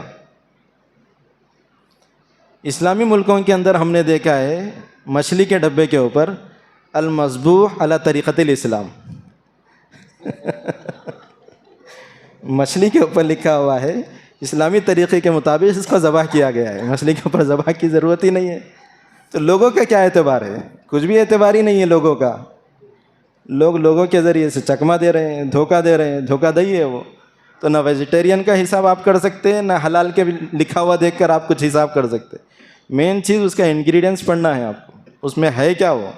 اسلامی ملکوں کے اندر ہم نے دیکھا ہے مچھلی کے ڈبے کے اوپر المذبوح علی طریقۃ الاسلام مچھلی کے اوپر لکھا ہوا ہے اسلامی طریقے کے مطابق اس کو ذبح کیا گیا ہے. مچھلی کے اوپر ذبح کی ضرورت ہی نہیں ہے. تو لوگوں کا کیا اعتبار ہے؟ کچھ بھی اعتبار ہی نہیں ہے لوگوں کا. لوگوں کے ذریعے سے چکما دے رہے ہیں، دھوکہ دے رہے ہیں، دھوکہ دہی ہے وہ. تو نہ ویجیٹیرین کا حساب آپ کر سکتے ہیں، نہ حلال کے لکھا ہوا دیکھ کر آپ کچھ حساب کر سکتے. مین چیز اس کا انگریڈینٹس پڑھنا ہے آپ کو، اس میں ہے کیا وہ.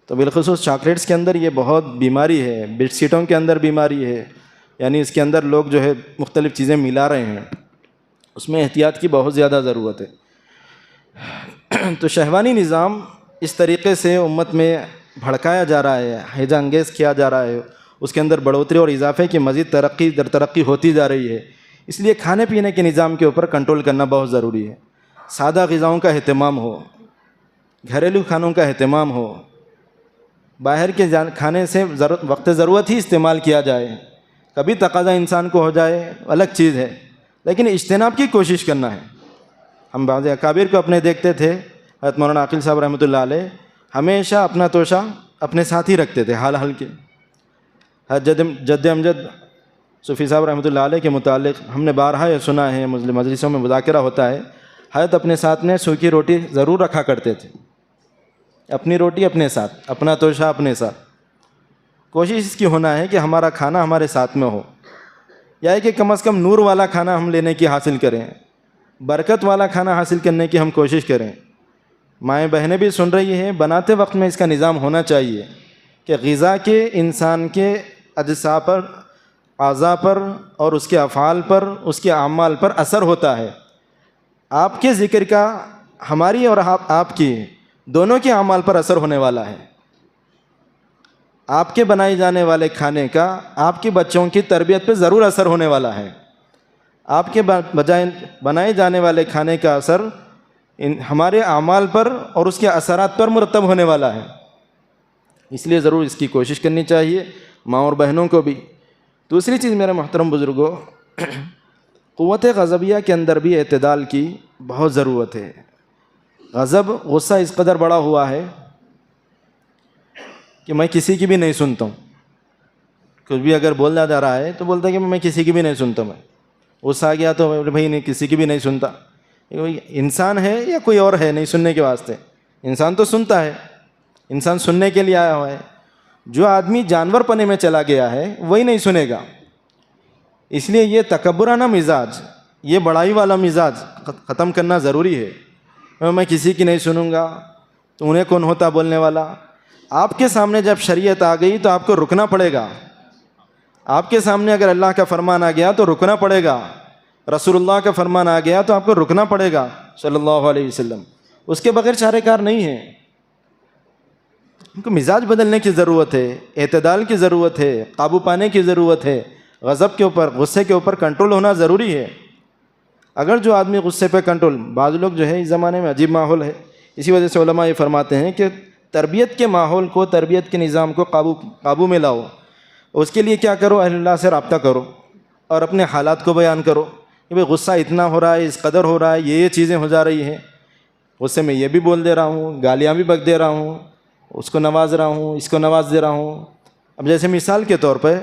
تو بالخصوص چاکلیٹس کے اندر یہ بہت بیماری ہے، بسکٹوں کے اندر بیماری ہے. یعنی اس کے اندر لوگ جو ہے مختلف چیزیں ملا رہے ہیں، اس میں احتیاط کی بہت زیادہ ضرورت ہے. تو شہوانی نظام اس طریقے سے امت میں بھڑکایا جا رہا ہے، ہیجا انگیز کیا جا رہا ہے. اس کے اندر بڑھوتری اور اضافے کی مزید ترقی در ترقی ہوتی جا رہی ہے. اس لیے کھانے پینے کے نظام کے اوپر کنٹرول کرنا بہت ضروری ہے. سادہ غذاؤں کا اہتمام ہو، گھریلو کھانوں کا اہتمام ہو، باہر کے کھانے سے وقت ضرورت ہی استعمال کیا جائے. کبھی تقاضا انسان کو ہو جائے الگ چیز ہے، لیکن اجتناب کی کوشش کرنا ہے. ہم بعض اکابر کو اپنے دیکھتے تھے، حضرت مولانا عاقل صاحب رحمۃ اللہ علیہ ہمیشہ اپنا توشہ اپنے ساتھ ہی رکھتے تھے حال حال کے. جد امجد صوفی صاحب رحمۃ اللہ علیہ کے متعلق ہم نے بارہا یہ سنا ہے، مجلسوں میں مذاکرہ ہوتا ہے. حضرت اپنے ساتھ میں سوکھی روٹی ضرور رکھا کرتے تھے. اپنی روٹی اپنے ساتھ، اپنا توشہ اپنے ساتھ. کوشش اس کی ہونا ہے کہ ہمارا کھانا ہمارے ساتھ میں ہو، یا کہ کم از کم نور والا کھانا ہم لینے کی حاصل کریں، برکت والا کھانا حاصل کرنے کی ہم کوشش کریں. مائیں بہنیں بھی سن رہی ہیں، بناتے وقت میں اس کا نظام ہونا چاہیے کہ غذا کے انسان کے اجزاء پر، اعضاء پر اور اس کے افعال پر، اس کے اعمال پر اثر ہوتا ہے۔ آپ کے ذکر کا ہماری اور آپ کی دونوں کے اعمال پر اثر ہونے والا ہے۔ آپ کے بنائے جانے والے کھانے کا آپ کے بچوں کی تربیت پہ ضرور اثر ہونے والا ہے۔ آپ کے بنائے جانے والے کھانے کا اثر ہمارے اعمال پر اور اس کے اثرات پر مرتب ہونے والا ہے۔ اس لیے ضرور اس کی کوشش کرنی چاہیے ماں اور بہنوں کو بھی۔ دوسری چیز میرے محترم بزرگوں، قوت غضبیہ کے اندر بھی اعتدال کی بہت ضرورت ہے۔ غضب، غصہ اس قدر بڑا ہوا ہے کہ میں کسی کی بھی نہیں سنتا ہوں۔ کچھ بھی اگر بولا جا رہا ہے تو بولتا ہے کہ میں کسی کی بھی نہیں سنتا، میں غصہ آ گیا تو بھائی نہیں، کسی کی بھی نہیں سنتا۔ انسان ہے یا کوئی اور ہے نہیں سننے کے واسطے؟ انسان تو سنتا ہے، انسان سننے کے لیے آیا ہوا ہے۔ جو آدمی جانور پنے میں چلا گیا ہے وہی نہیں سنے گا۔ اس لیے یہ تکبرانہ مزاج، یہ بڑائی والا مزاج ختم کرنا ضروری ہے۔ میں کسی کی نہیں سنوں گا تو انہیں کون ہوتا بولنے والا؟ آپ کے سامنے جب شریعت آ گئی تو آپ کو رکنا پڑے گا۔ آپ کے سامنے اگر اللہ کا فرمان آ گیا تو رکنا پڑے گا، رسول اللہ کا فرمان آ گیا تو آپ کو رکنا پڑے گا صلی اللہ علیہ وسلم۔ اس کے بغیر چارے کار نہیں ہے۔ ان کو مزاج بدلنے کی ضرورت ہے، اعتدال کی ضرورت ہے، قابو پانے کی ضرورت ہے۔ غضب کے اوپر، غصے کے اوپر کنٹرول ہونا ضروری ہے۔ اگر جو آدمی غصے پہ کنٹرول، بعض لوگ جو ہے اس زمانے میں عجیب ماحول ہے، اسی وجہ سے علماء یہ فرماتے ہیں کہ تربیت کے ماحول کو، تربیت کے نظام کو قابو میں لاؤ۔ اس کے لیے کیا کرو؟ اہل اللہ سے رابطہ کرو اور اپنے حالات کو بیان کرو کہ بھئی غصہ اتنا ہو رہا ہے، اس قدر ہو رہا ہے، یہ چیزیں ہو جا رہی ہیں، غصے میں یہ بھی بول دے رہا ہوں، گالیاں بھی بک دے رہا ہوں، اس کو نواز رہا ہوں، اس کو نواز دے رہا ہوں۔ اب جیسے مثال کے طور پہ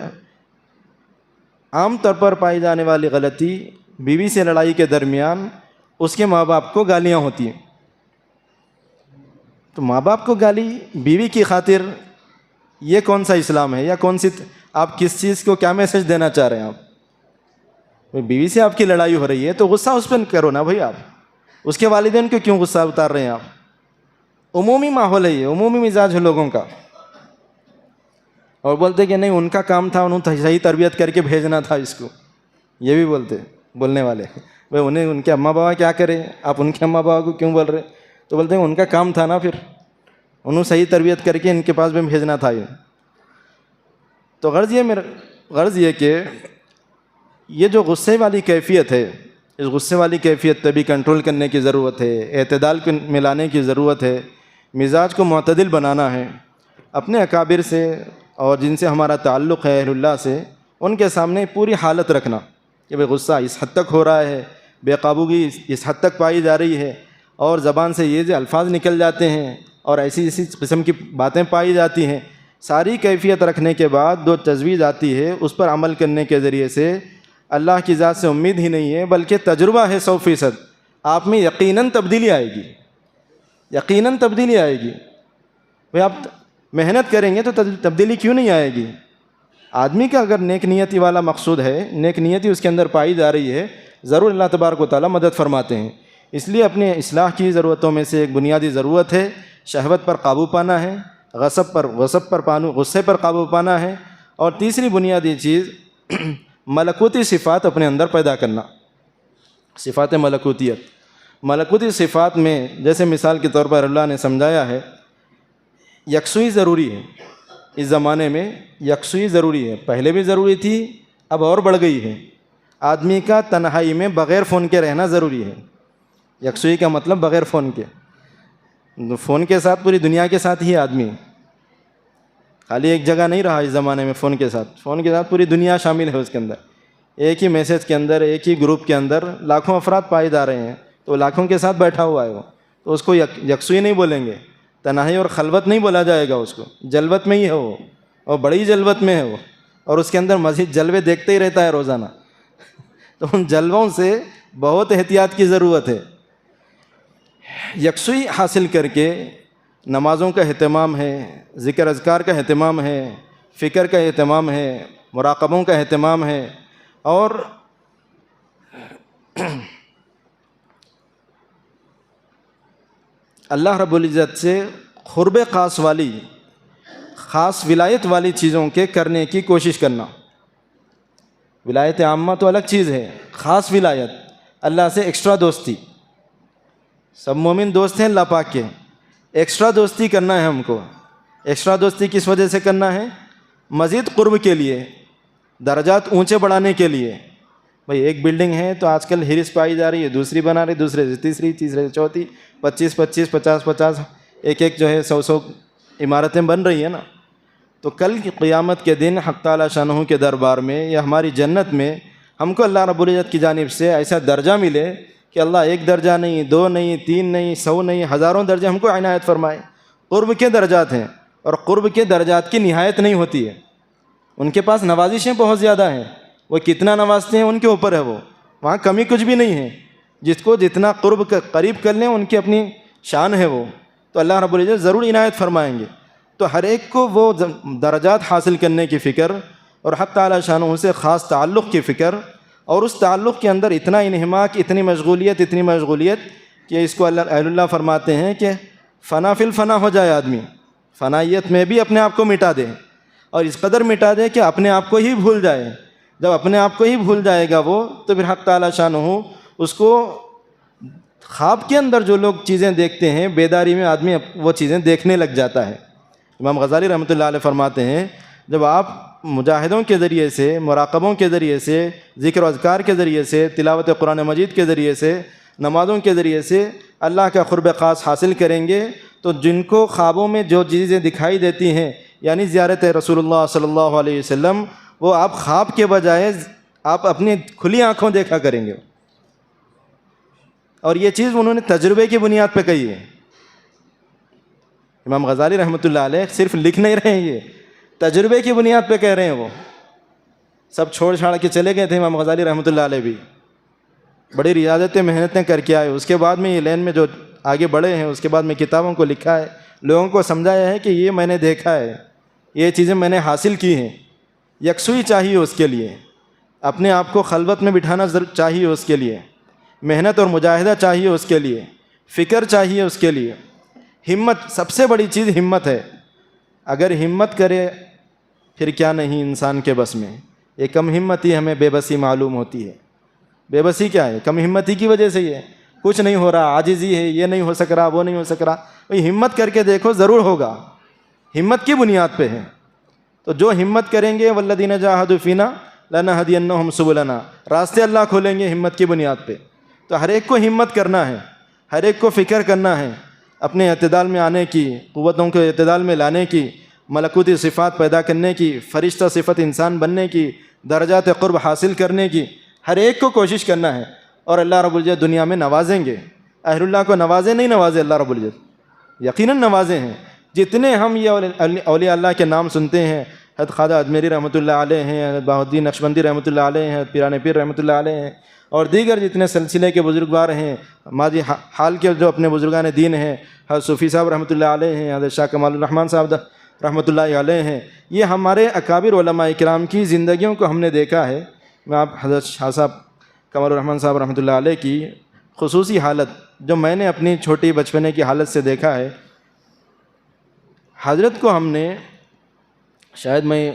عام طور پر پائی جانے والی غلطی، بیوی سے لڑائی کے درمیان اس کے ماں باپ کو گالیاں ہوتی ہیں۔ تو ماں باپ کو گالی بیوی کی خاطر، یہ کون سا اسلام ہے؟ یا کون سی، آپ کس چیز کو کیا میسج دینا چاہ رہے ہیں؟ آپ بیوی سے آپ کی لڑائی ہو رہی ہے تو غصہ اس پہ کرو نا بھائی۔ آپ اس کے والدین کو کیوں غصہ اتار رہے ہیں آپ؟ عمومی ماحول ہے یہ، عمومی مزاج ہے لوگوں کا۔ اور بولتے کہ نہیں ان کا کام تھا، انہوں نے صحیح تربیت کر کے بھیجنا تھا اس کو، یہ بھی بولتے بولنے والے۔ بھائی انہیں ان کے اماں بابا کیا کریں، آپ ان کے اماں بابا کو کیوں بول رہے؟ تو بولتے ہیں ان کا کام تھا نا، پھر انہوں صحیح تربیت کر کے ان کے پاس بھی بھیجنا تھا یہ۔ تو غرض یہ کہ یہ جو غصے والی کیفیت ہے، اس غصے والی کیفیت تبھی کنٹرول کرنے کی ضرورت ہے، اعتدال کو ملانے کی ضرورت ہے، مزاج کو معتدل بنانا ہے۔ اپنے اکابر سے اور جن سے ہمارا تعلق ہے اہل اللہ سے، ان کے سامنے پوری حالت رکھنا کہ بھئی غصہ اس حد تک ہو رہا ہے، بے قابوگی اس حد تک پائی جا رہی ہے، اور زبان سے یہ الفاظ نکل جاتے ہیں اور ایسی قسم کی باتیں پائی جاتی ہیں۔ ساری کیفیت رکھنے کے بعد جو تجویز آتی ہے اس پر عمل کرنے کے ذریعے سے اللہ کی ذات سے امید ہی نہیں ہے بلکہ تجربہ ہے 100%، آپ میں یقیناً تبدیلی آئے گی، یقیناً تبدیلی آئے گی۔ بھئی آپ محنت کریں گے تو تبدیلی کیوں نہیں آئے گی؟ آدمی کا اگر نیک نیتی والا مقصود ہے، نیک نیتی اس کے اندر پائی جا رہی ہے، ضرور اللہ تبارک و تعالیٰ مدد فرماتے ہیں۔ اس لیے اپنے اصلاح کی ضرورتوں میں سے ایک بنیادی ضرورت ہے شہوت پر قابو پانا ہے، غصے پر قابو پانا ہے، اور تیسری بنیادی چیز ملکوتی صفات اپنے اندر پیدا کرنا، صفات ملکوتیت۔ ملکوتی صفات میں جیسے مثال کے طور پر اللہ نے سمجھایا ہے، یکسوئی ضروری ہے۔ اس زمانے میں یکسوئی ضروری ہے، پہلے بھی ضروری تھی، اب اور بڑھ گئی ہے۔ آدمی کا تنہائی میں بغیر فون کے رہنا ضروری ہے۔ یکسوئی کا مطلب بغیر فون کے، فون کے ساتھ پوری دنیا کے ساتھ ہی آدمی، خالی ایک جگہ نہیں رہا اس زمانے میں۔ فون کے ساتھ پوری دنیا شامل ہے اس کے اندر۔ ایک ہی میسج کے اندر، ایک ہی گروپ کے اندر لاکھوں افراد پائے جا رہے ہیں، تو لاکھوں کے ساتھ بیٹھا ہوا ہے وہ، تو اس کو یکسوئی نہیں بولیں گے، تنہائی اور خلوت نہیں بولا جائے گا اس کو، جلوت میں ہی ہے وہ، اور بڑی جلوت میں ہے وہ، اور اس کے اندر مزید جلوے دیکھتے ہی رہتا ہے روزانہ۔ تو ان جلووں سے بہت احتیاط کی ضرورت ہے۔ یکسوئی حاصل کر کے نمازوں کا اہتمام ہے، ذکر اذکار کا اہتمام ہے، فکر کا اہتمام ہے، مراقبوں کا اہتمام ہے، اور اللہ رب العزت سے قرب خاص والی، خاص ولایت والی چیزوں کے کرنے کی کوشش کرنا۔ ولایت عامہ تو الگ چیز ہے، خاص ولایت اللہ سے ایکسٹرا دوستی۔ سب مومن دوست ہیں اللہ پاک کے، ایکسٹرا دوستی کرنا ہے ہم کو۔ ایکسٹرا دوستی کس وجہ سے کرنا ہے؟ مزید قرب کے لیے، درجات اونچے بڑھانے کے لیے۔ بھئی ایک بلڈنگ ہے تو آج کل ہرس پائی جا رہی ہے، دوسری بنا رہی، دوسرے سے تیسری، تیسرے سے چوتھی، 25 50 ایک جو ہے 100 عمارتیں بن رہی ہیں نا۔ تو کل کی قیامت کے دن حق تعالیٰ شانہ کے دربار میں یا ہماری جنت میں ہم کو اللہ رب العزت کی جانب سے ایسا درجہ ملے کہ اللہ ایک درجہ نہیں، 2 نہیں، 3 نہیں، 100 نہیں، ہزاروں درجے ہم کو عنایت فرمائے۔ قرب کے درجات ہیں، اور قرب کے درجات کی نہایت نہیں ہوتی ہے۔ ان کے پاس نوازشیں بہت زیادہ ہیں، وہ کتنا نوازتے ہیں ان کے اوپر ہے، وہ وہاں کمی کچھ بھی نہیں ہے۔ جس کو جتنا قرب قریب کر لیں ان کی اپنی شان ہے وہ، تو اللہ رب العزت ضرور عنایت فرمائیں گے۔ تو ہر ایک کو وہ درجات حاصل کرنے کی فکر، اور حق تعالیٰ شانہ سے خاص تعلق کی فکر، اور اس تعلق کے اندر اتنا انہماک، اتنی مشغولیت کہ اس کو اہل اللہ فرماتے ہیں کہ فنا فی الفنا ہو جائے آدمی، فنائیت میں بھی اپنے آپ کو مٹا دے، اور اس قدر مٹا دے کہ اپنے آپ کو ہی بھول جائے۔ جب اپنے آپ کو ہی بھول جائے گا وہ، تو پھر حق تعالیٰ شانہ اس کو خواب کے اندر جو لوگ چیزیں دیکھتے ہیں، بیداری میں آدمی وہ چیزیں دیکھنے لگ جاتا ہے۔ امام غزالی رحمۃ اللہ علیہ فرماتے ہیں جب آپ مجاہدوں کے ذریعے سے، مراقبوں کے ذریعے سے، ذکر و اذکار کے ذریعے سے، تلاوت قرآن مجید کے ذریعے سے، نمازوں کے ذریعے سے اللہ کا قرب خاص حاصل کریں گے، تو جن کو خوابوں میں جو چیزیں دکھائی دیتی ہیں، یعنی زیارت رسول اللہ صلی اللہ علیہ وسلم، وہ آپ خواب کے بجائے آپ اپنی کھلی آنکھوں دیکھا کریں گے۔ اور یہ چیز انہوں نے تجربے کی بنیاد پہ کہی ہے۔ امام غزالی رحمۃ اللہ علیہ صرف لکھ نہیں رہے ہیں، یہ تجربے کی بنیاد پہ کہہ رہے ہیں۔ وہ سب چھوڑ چھاڑ کے چلے گئے تھے امام غزالی رحمۃ اللہ علیہ بھی، بڑی ریاضتیں محنتیں کر کے آئے۔ اس کے بعد میں یہ لین میں جو آگے بڑھے ہیں، اس کے بعد میں کتابوں کو لکھا ہے، لوگوں کو سمجھایا ہے کہ یہ میں نے دیکھا ہے، یہ چیزیں میں نے حاصل کی ہیں۔ یکسوئی چاہیے اس کے لیے، اپنے آپ کو خلوت میں بٹھانا چاہیے اس کے لیے، محنت اور مجاہدہ چاہیے اس کے لیے، فکر چاہیے اس کے لیے، ہمت، سب سے بڑی چیز ہمت ہے۔ اگر ہمت کرے پھر کیا نہیں انسان کے بس میں۔ یہ کم ہمتی ہمیں بے بسی معلوم ہوتی ہے۔ بے بسی کیا ہے؟ کم ہمتی کی وجہ سے، یہ کچھ نہیں ہو رہا، عاجزی ہے، یہ نہیں ہو سک رہا، وہ نہیں ہو سک رہا۔ بھئی ہمت کر کے دیکھو، ضرور ہوگا، ہمت کی بنیاد پہ ہے۔ تو جو ہمت کریں گے والذین جاہدوا فینا لنہدینہم سبلنا، راستے اللہ کھولیں گے ہمت کی بنیاد پہ۔ تو ہر ایک کو ہمت کرنا ہے، ہر ایک کو فکر کرنا ہے اپنے اعتدال میں آنے کی، قوتوں کے اعتدال میں لانے کی، ملکوتی صفات پیدا کرنے کی، فرشتہ صفت انسان بننے کی، درجات قرب حاصل کرنے کی، ہر ایک کو کوشش کرنا ہے۔ اور اللہ رب العزت دنیا میں نوازیں گے۔ اہل اللہ کو نوازے نہیں نوازے اللہ رب العزت؟ یقیناً نوازے ہیں۔ جتنے ہم یہ اولیاء اللہ کے نام سنتے ہیں، حضرت خواجہ اجمیری رحمۃ اللہ علیہ ہیں، حضرت بہاء الدین نقشبندی رحمۃ اللہ علیہ ہیں، پیران پیر رحمۃ اللہ علیہ ہیں، اور دیگر جتنے سلسلے کے بزرگوار ہیں، ماضی حال کے جو اپنے بزرگان دین ہیں، حضرت صوفی صاحب رحمۃ اللہ علیہ ہیں، حضرت شاہ کمال الرحمن صاحب رحمۃ اللہ علیہ ہیں، یہ ہمارے اکابر علماء کرام کی زندگیوں کو ہم نے دیکھا ہے۔ میں آپ حضرت شاہ صاحب کمال الرحمن صاحب رحمۃ اللہ علیہ کی خصوصی حالت جو میں نے اپنی چھوٹی بچپنے کی حالت سے دیکھا ہے، حضرت کو ہم نے شاید میں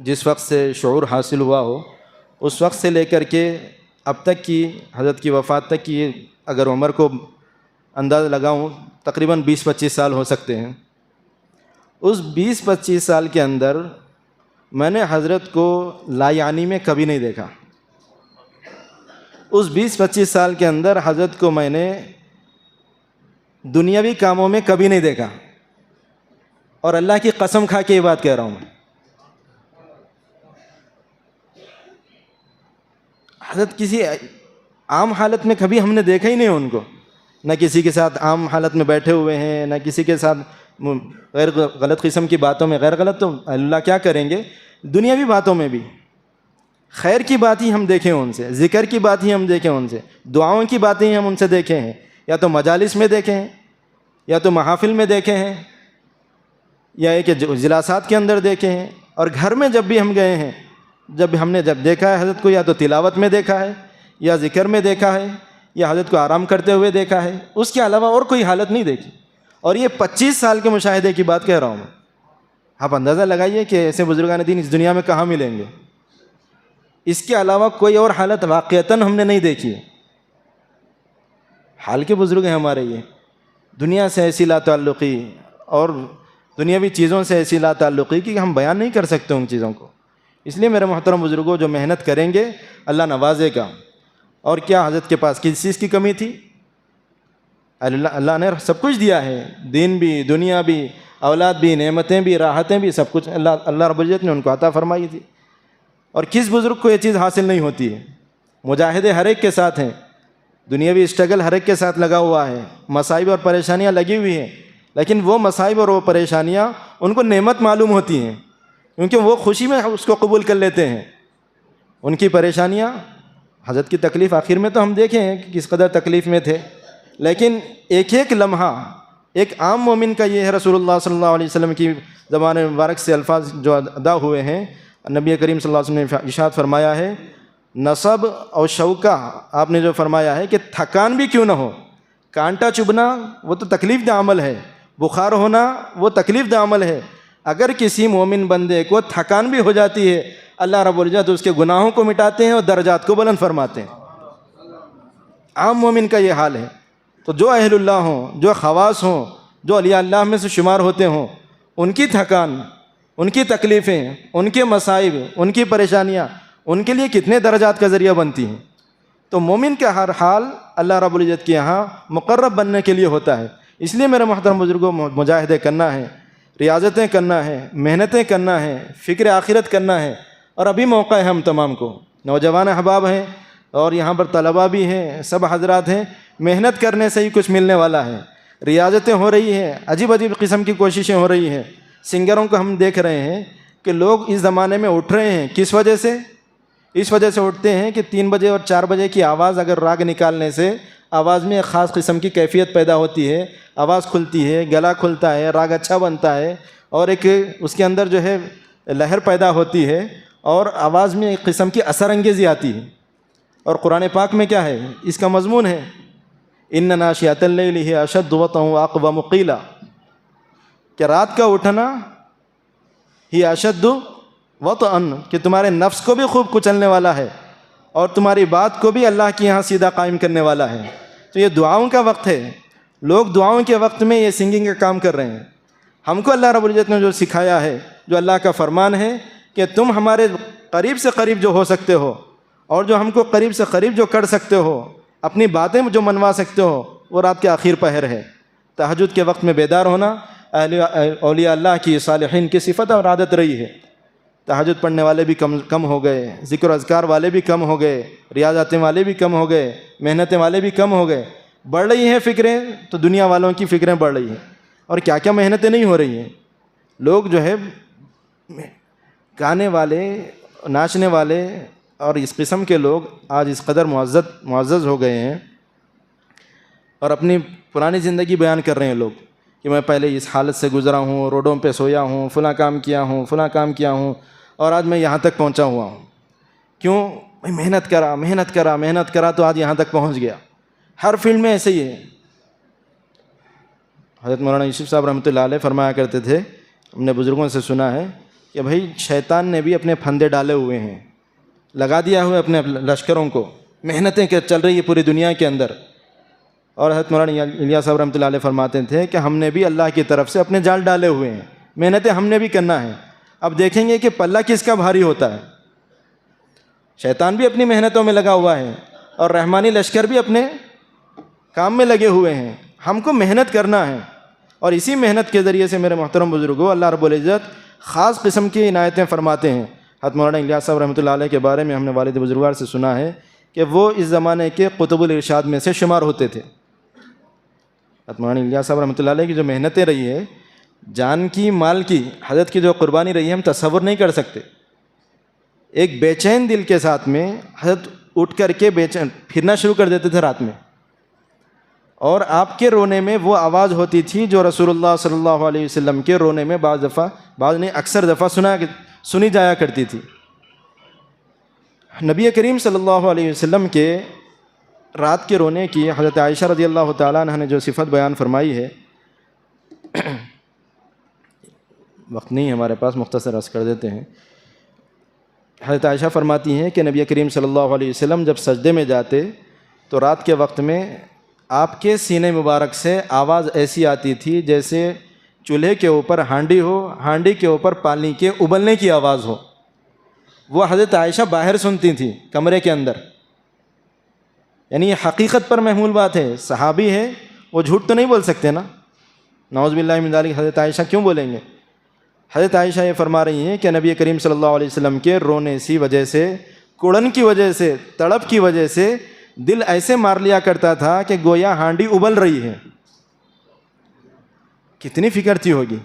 جس وقت سے شعور حاصل ہوا ہو، اس وقت سے لے کر کے اب تک کی حضرت کی وفات تک کی اگر عمر کو اندازہ لگاؤں، تقریباً 20-25 سال ہو سکتے ہیں۔ اس 20-25 سال کے اندر میں نے حضرت کو لایعنی میں کبھی نہیں دیکھا۔ اس 20-25 سال کے اندر حضرت کو میں نے دنیاوی کاموں میں کبھی نہیں دیکھا، اور اللہ کی قسم کھا کے یہ بات کہہ رہا ہوں میں۔ حضرت کسی عام حالت میں کبھی ہم نے دیکھا ہی نہیں ان کو، نہ کسی کے ساتھ عام حالت میں بیٹھے ہوئے ہیں، نہ کسی کے ساتھ غیر غلط قسم کی باتوں میں، غیر غلط تو اللہ کیا کریں گے، دنیاوی باتوں میں بھی خیر کی بات ہی ہم دیکھیں ان سے، ذکر کی بات ہی ہم دیکھیں ان سے، دعاؤں کی باتیں ہی ہم ان سے دیکھے ہیں، یا تو مجالس میں دیکھے ہیں، یا تو محافل میں دیکھے ہیں، یا ایک جلسات کے اندر دیکھے ہیں، اور گھر میں جب بھی ہم گئے ہیں، جب ہم نے دیکھا ہے حضرت کو، یا تو تلاوت میں دیکھا ہے، یا ذکر میں دیکھا ہے، یہ حضرت کو آرام کرتے ہوئے دیکھا ہے، اس کے علاوہ اور کوئی حالت نہیں دیکھی. اور یہ 25 سال کے مشاہدے کی بات کہہ رہا ہوں میں. آپ اندازہ لگائیے کہ ایسے بزرگان دین اس دنیا میں کہاں ملیں گے. اس کے علاوہ کوئی اور حالت واقعتاً ہم نے نہیں دیکھی ہے. حال کے بزرگ ہیں ہمارے یہ. دنیا سے ایسی لا تعلقی اور دنیاوی چیزوں سے ایسی لا تعلقی کہ ہم بیان نہیں کر سکتے ان چیزوں کو. اس لیے میرے محترم بزرگوں، جو محنت کریں گے اللہ نوازے گا. اور کیا حضرت کے پاس کس چیز کی کمی تھی؟ اللہ نے سب کچھ دیا ہے، دین بھی، دنیا بھی، اولاد بھی، نعمتیں بھی، راحتیں بھی، سب کچھ اللہ رب العزت نے ان کو عطا فرمائی تھی. اور کس بزرگ کو یہ چیز حاصل نہیں ہوتی ہے؟ مجاہدے ہر ایک کے ساتھ ہیں، دنیاوی اسٹرگل ہر ایک کے ساتھ لگا ہوا ہے، مصائب اور پریشانیاں لگی ہوئی ہیں. لیکن وہ مصائب اور وہ پریشانیاں ان کو نعمت معلوم ہوتی ہیں، کیونکہ وہ خوشی میں اس کو قبول کر لیتے ہیں. ان کی پریشانیاں، حضرت کی تکلیف آخر میں تو ہم دیکھیں ہیں کہ کس قدر تکلیف میں تھے، لیکن ایک ایک لمحہ ایک عام مومن کا یہ ہے. رسول اللہ صلی اللہ علیہ وسلم کی زبان مبارک سے الفاظ جو ادا ہوئے ہیں، نبی کریم صلی اللہ علیہ وسلم نے ارشاد فرمایا ہے، نصب اور شوکہ، آپ نے جو فرمایا ہے کہ تھکان بھی کیوں نہ ہو. کانٹا چبھنا وہ تو تکلیف دہ عمل ہے، بخار ہونا وہ تکلیف دہ عمل ہے. اگر کسی مومن بندے کو تھکان بھی ہو جاتی ہے، اللہ رب العزت اس کے گناہوں کو مٹاتے ہیں اور درجات کو بلند فرماتے ہیں. عام مومن کا یہ حال ہے. تو جو اہل اللہ ہوں، جو خواص ہوں، جو اولیاء اللہ میں سے شمار ہوتے ہوں، ان کی تھکان، ان کی تکلیفیں، ان کے مصائب، ان کی پریشانیاں ان کے لیے کتنے درجات کا ذریعہ بنتی ہیں. تو مومن کا ہر حال اللہ رب العزت کے یہاں مقرب بننے کے لیے ہوتا ہے. اس لیے میرے محترم بزرگوں، مجاہدے کرنا ہے، ریاضتیں کرنا ہے، محنتیں کرنا ہے، فکر آخرت کرنا ہے. اور ابھی موقع ہے ہم تمام کو، نوجوان احباب ہیں اور یہاں پر طلباء بھی ہیں، سب حضرات ہیں. محنت کرنے سے ہی کچھ ملنے والا ہے. ریاضتیں ہو رہی ہیں، عجیب عجیب قسم کی کوششیں ہو رہی ہیں. سنگروں کو ہم دیکھ رہے ہیں کہ لوگ اس زمانے میں اٹھ رہے ہیں. کس وجہ سے؟ اس وجہ سے اٹھتے ہیں کہ 3 بجے اور 4 بجے کی آواز، اگر راگ نکالنے سے آواز میں ایک خاص قسم کی کیفیت پیدا ہوتی ہے، آواز کھلتی ہے، گلا کھلتا ہے، راگ اچھا بنتا ہے، اور ایک اس کے اندر جو ہے لہر پیدا ہوتی ہے، اور آواز میں ایک قسم کی اثر انگیزی آتی ہے. اور قرآن پاک میں کیا ہے؟ اس کا مضمون ہے ان ناشئۃ اللیل ہی اشد وطئا واقوم قیلا، کہ رات کا اٹھنا ہی اشد وطئا، کہ تمہارے نفس کو بھی خوب کچلنے والا ہے اور تمہاری بات کو بھی اللہ کے یہاں سیدھا قائم کرنے والا ہے. تو یہ دعاؤں کا وقت ہے. لوگ دعاؤں کے وقت میں یہ سنگنگ کا کام کر رہے ہیں. ہم کو اللہ رب العزت نے جو سکھایا ہے، جو اللہ کا فرمان ہے کہ تم ہمارے قریب سے قریب جو ہو سکتے ہو، اور جو ہم کو قریب سے قریب جو کر سکتے ہو، اپنی باتیں جو منوا سکتے ہو، وہ رات کے آخر پہر ہے. تہجد کے وقت میں بیدار ہونا اولیاء اللہ کی، صالحین کی صفت اور عادت رہی ہے. تہجد پڑھنے والے بھی کم ہو گئے، ذکر و اذکار والے بھی کم ہو گئے، ریاضتیں والے بھی کم ہو گئے، محنتیں والے بھی کم ہو گئے. بڑھ رہی ہیں فکریں تو دنیا والوں کی فکریں بڑھ رہی ہیں. اور کیا کیا محنتیں نہیں ہو رہی ہیں. لوگ جو ہے گانے والے، ناچنے والے اور اس قسم کے لوگ آج اس قدر معزز ہو گئے ہیں، اور اپنی پرانی زندگی بیان کر رہے ہیں لوگ کہ میں پہلے اس حالت سے گزرا ہوں، روڈوں پہ سویا ہوں، فلاں کام کیا ہوں، فلاں کام کیا ہوں، اور آج میں یہاں تک پہنچا ہوا ہوں. کیوں؟ میں محنت کرا تو آج یہاں تک پہنچ گیا. ہر فیلڈ میں ایسے ہی ہے. حضرت مولانا یوسف صاحب رحمۃ اللہ علیہ فرمایا کرتے تھے، ہم نے بزرگوں سے سنا ہے کہ بھائی شیطان نے بھی اپنے پھندے ڈالے ہوئے ہیں، لگا دیا ہوا اپنے لشکروں کو، محنتیں چل رہی ہے پوری دنیا کے اندر. اور حضرت مولانا الیاس صاحب رحمۃ اللہ علیہ فرماتے تھے کہ ہم نے بھی اللہ کی طرف سے اپنے جال ڈالے ہوئے ہیں، محنتیں ہم نے بھی کرنا ہے. اب دیکھیں گے کہ پلہ کس کا بھاری ہوتا ہے. شیطان بھی اپنی محنتوں میں لگا ہوا ہے اور رحمانی لشکر بھی اپنے کام میں لگے ہوئے ہیں. ہم کو محنت کرنا ہے، اور اسی محنت کے ذریعے سے میرے محترم بزرگوں اللہ رب العزت خاص قسم کی عنایتیں فرماتے ہیں. حضرت مولانا الیاس صاحب رحمۃ اللہ علیہ کے بارے میں ہم نے والد بزرگوار سے سنا ہے کہ وہ اس زمانے کے قطب الارشاد میں سے شمار ہوتے تھے. حضرت مولانا الیاس صاحب رحمۃ اللہ علیہ کی جو محنتیں رہی ہے، جان کی، مال کی، حضرت کی جو قربانی رہی ہے، ہم تصور نہیں کر سکتے. ایک بے چین دل کے ساتھ میں حضرت اٹھ کر کے بے چین پھرنا شروع کر دیتے تھے رات میں، اور آپ کے رونے میں وہ آواز ہوتی تھی جو رسول اللہ صلی اللہ علیہ وسلم کے رونے میں بعض نے اکثر دفعہ سنی جایا کرتی تھی. نبی کریم صلی اللہ علیہ وسلم کے رات کے رونے کی حضرت عائشہ رضی اللہ تعالیٰ عنہ نے جو صفت بیان فرمائی ہے، وقت نہیں ہے ہمارے پاس، مختصر عرض کر دیتے ہیں۔ حضرت عائشہ فرماتی ہیں کہ نبی کریم صلی اللہ علیہ وسلم جب سجدے میں جاتے تو رات کے وقت میں آپ کے سینے مبارک سے آواز ایسی آتی تھی جیسے چولہے کے اوپر ہانڈی ہو، ہانڈی کے اوپر پانی کے ابلنے کی آواز ہو۔ وہ حضرت عائشہ باہر سنتی تھیں کمرے کے اندر، یعنی یہ حقیقت پر محمول بات ہے۔ صحابی ہے، وہ جھوٹ تو نہیں بول سکتے نا، نعوذ باللہ من ذالک۔ حضرت عائشہ کیوں بولیں گے؟ حضرت عائشہ یہ فرما رہی ہیں کہ نبی کریم صلی اللہ علیہ وسلم کے رونے سی وجہ سے، کوڑن کی وجہ سے، تڑپ کی وجہ سے دل ایسے مار لیا کرتا تھا کہ گویا ہانڈی ابل رہی ہے۔ کتنی فکر تھی ہوگی۔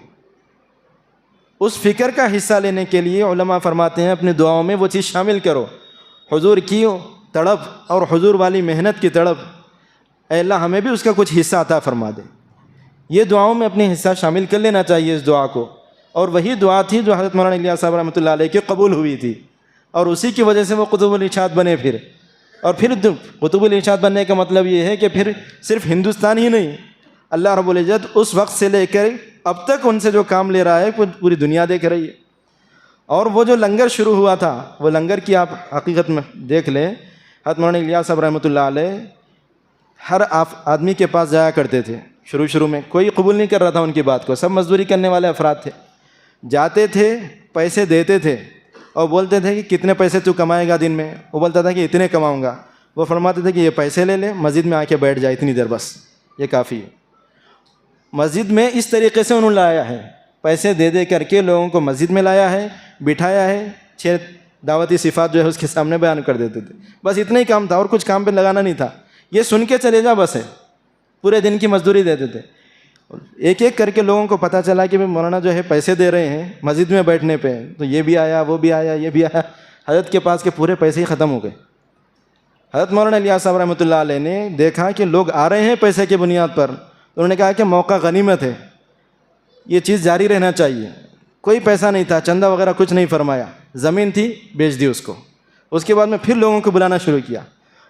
اس فکر کا حصہ لینے کے لیے علماء فرماتے ہیں اپنی دعاؤں میں وہ چیز شامل کرو، حضور کی تڑپ اور حضور والی محنت کی تڑپ، اے اللہ ہمیں بھی اس کا کچھ حصہ عطا فرما دے۔ یہ دعاؤں میں اپنی حصہ شامل کر لینا چاہیے اس دعا کو، اور وہی دعا تھی جو حضرت مولانا الیاس صاحب رحمۃ اللہ علیہ کی قبول ہوئی تھی، اور اسی کی وجہ سے وہ قطب الارشاد بنے پھر۔ اور پھر قطب الارشاد بننے کا مطلب یہ ہے کہ پھر صرف ہندوستان ہی نہیں، اللہ رب العزت اس وقت سے لے کر اب تک ان سے جو کام لے رہا ہے پوری دنیا دیکھ رہی ہے۔ اور وہ جو لنگر شروع ہوا تھا، وہ لنگر کی آپ حقیقت میں دیکھ لیں، حضرت مولانا الیاس صاحب رحمۃ اللہ علیہ ہر آدمی کے پاس جایا کرتے تھے۔ شروع میں کوئی قبول نہیں کر رہا تھا ان کی بات کو، سب مزدوری کرنے والے افراد تھے۔ جاتے تھے، پیسے دیتے تھے اور بولتے تھے کہ کتنے پیسے تو کمائے گا دن میں؟ وہ بولتا تھا کہ اتنے کماؤں گا۔ وہ فرماتے تھے کہ یہ پیسے لے لے، مسجد میں آ کے بیٹھ جائے اتنی دیر، بس یہ کافی ہے۔ مسجد میں اس طریقے سے انہوں نے لایا ہے، پیسے دے دے کر کے لوگوں کو مسجد میں لایا ہے، بٹھایا ہے، 6 دعوتی صفات جو ہے اس کے سامنے بیان کر دیتے تھے، بس اتنا ہی کام تھا، اور کچھ کام پہ لگانا نہیں تھا۔ یہ سن کے چلے جا بس ہے، پورے دن کی مزدوری دیتے تھے۔ ایک ایک کر کے لوگوں کو پتہ چلا کہ مولانا جو ہے پیسے دے رہے ہیں مسجد میں بیٹھنے پہ، تو یہ بھی آیا، وہ بھی آیا، یہ بھی آیا۔ حضرت کے پاس کے پورے پیسے ہی ختم ہو گئے۔ حضرت مولانا الیاس صاحب رحمۃ اللہ علیہ نے دیکھا کہ لوگ آ رہے ہیں پیسے کی بنیاد پر، انہوں نے کہا کہ موقع غنیمت ہے، یہ چیز جاری رہنا چاہیے۔ کوئی پیسہ نہیں تھا، چندہ وغیرہ کچھ نہیں فرمایا، زمین تھی بیچ دی اس کو۔ اس کے بعد میں پھر لوگوں کو بلانا شروع کیا،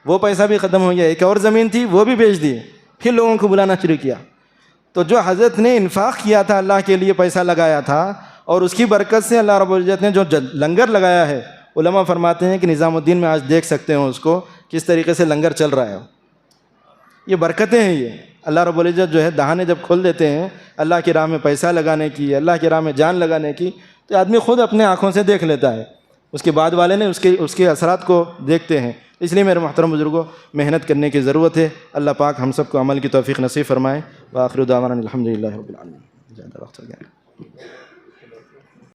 وہ پیسہ بھی ختم ہو گیا، ایک اور زمین تھی وہ بھی بیچ دی، پھر لوگوں کو بلانا شروع کیا۔ تو جو حضرت نے انفاق کیا تھا، اللہ کے لیے پیسہ لگایا تھا، اور اس کی برکت سے اللہ رب العزت نے جو لنگر لگایا ہے، علماء فرماتے ہیں کہ نظام الدین میں آج دیکھ سکتے ہیں اس کو کس طریقے سے لنگر چل رہا ہے۔ یہ برکتیں ہیں، یہ اللہ رب العزت جو ہے دہانے جب کھول دیتے ہیں اللہ کی راہ میں پیسہ لگانے کی، اللہ کی راہ میں جان لگانے کی، تو آدمی خود اپنے آنکھوں سے دیکھ لیتا ہے، اس کے بعد والے نے اس کے اثرات کو دیکھتے ہیں۔ اس لیے میرے محترم بزرگوں، محنت کرنے کی ضرورت ہے۔ اللہ پاک ہم سب کو عمل کی توفیق نصیب فرمائے۔ وآخر دعوانا الحمدللہ رب العالمین۔ زیادہ وقت ہو گیا۔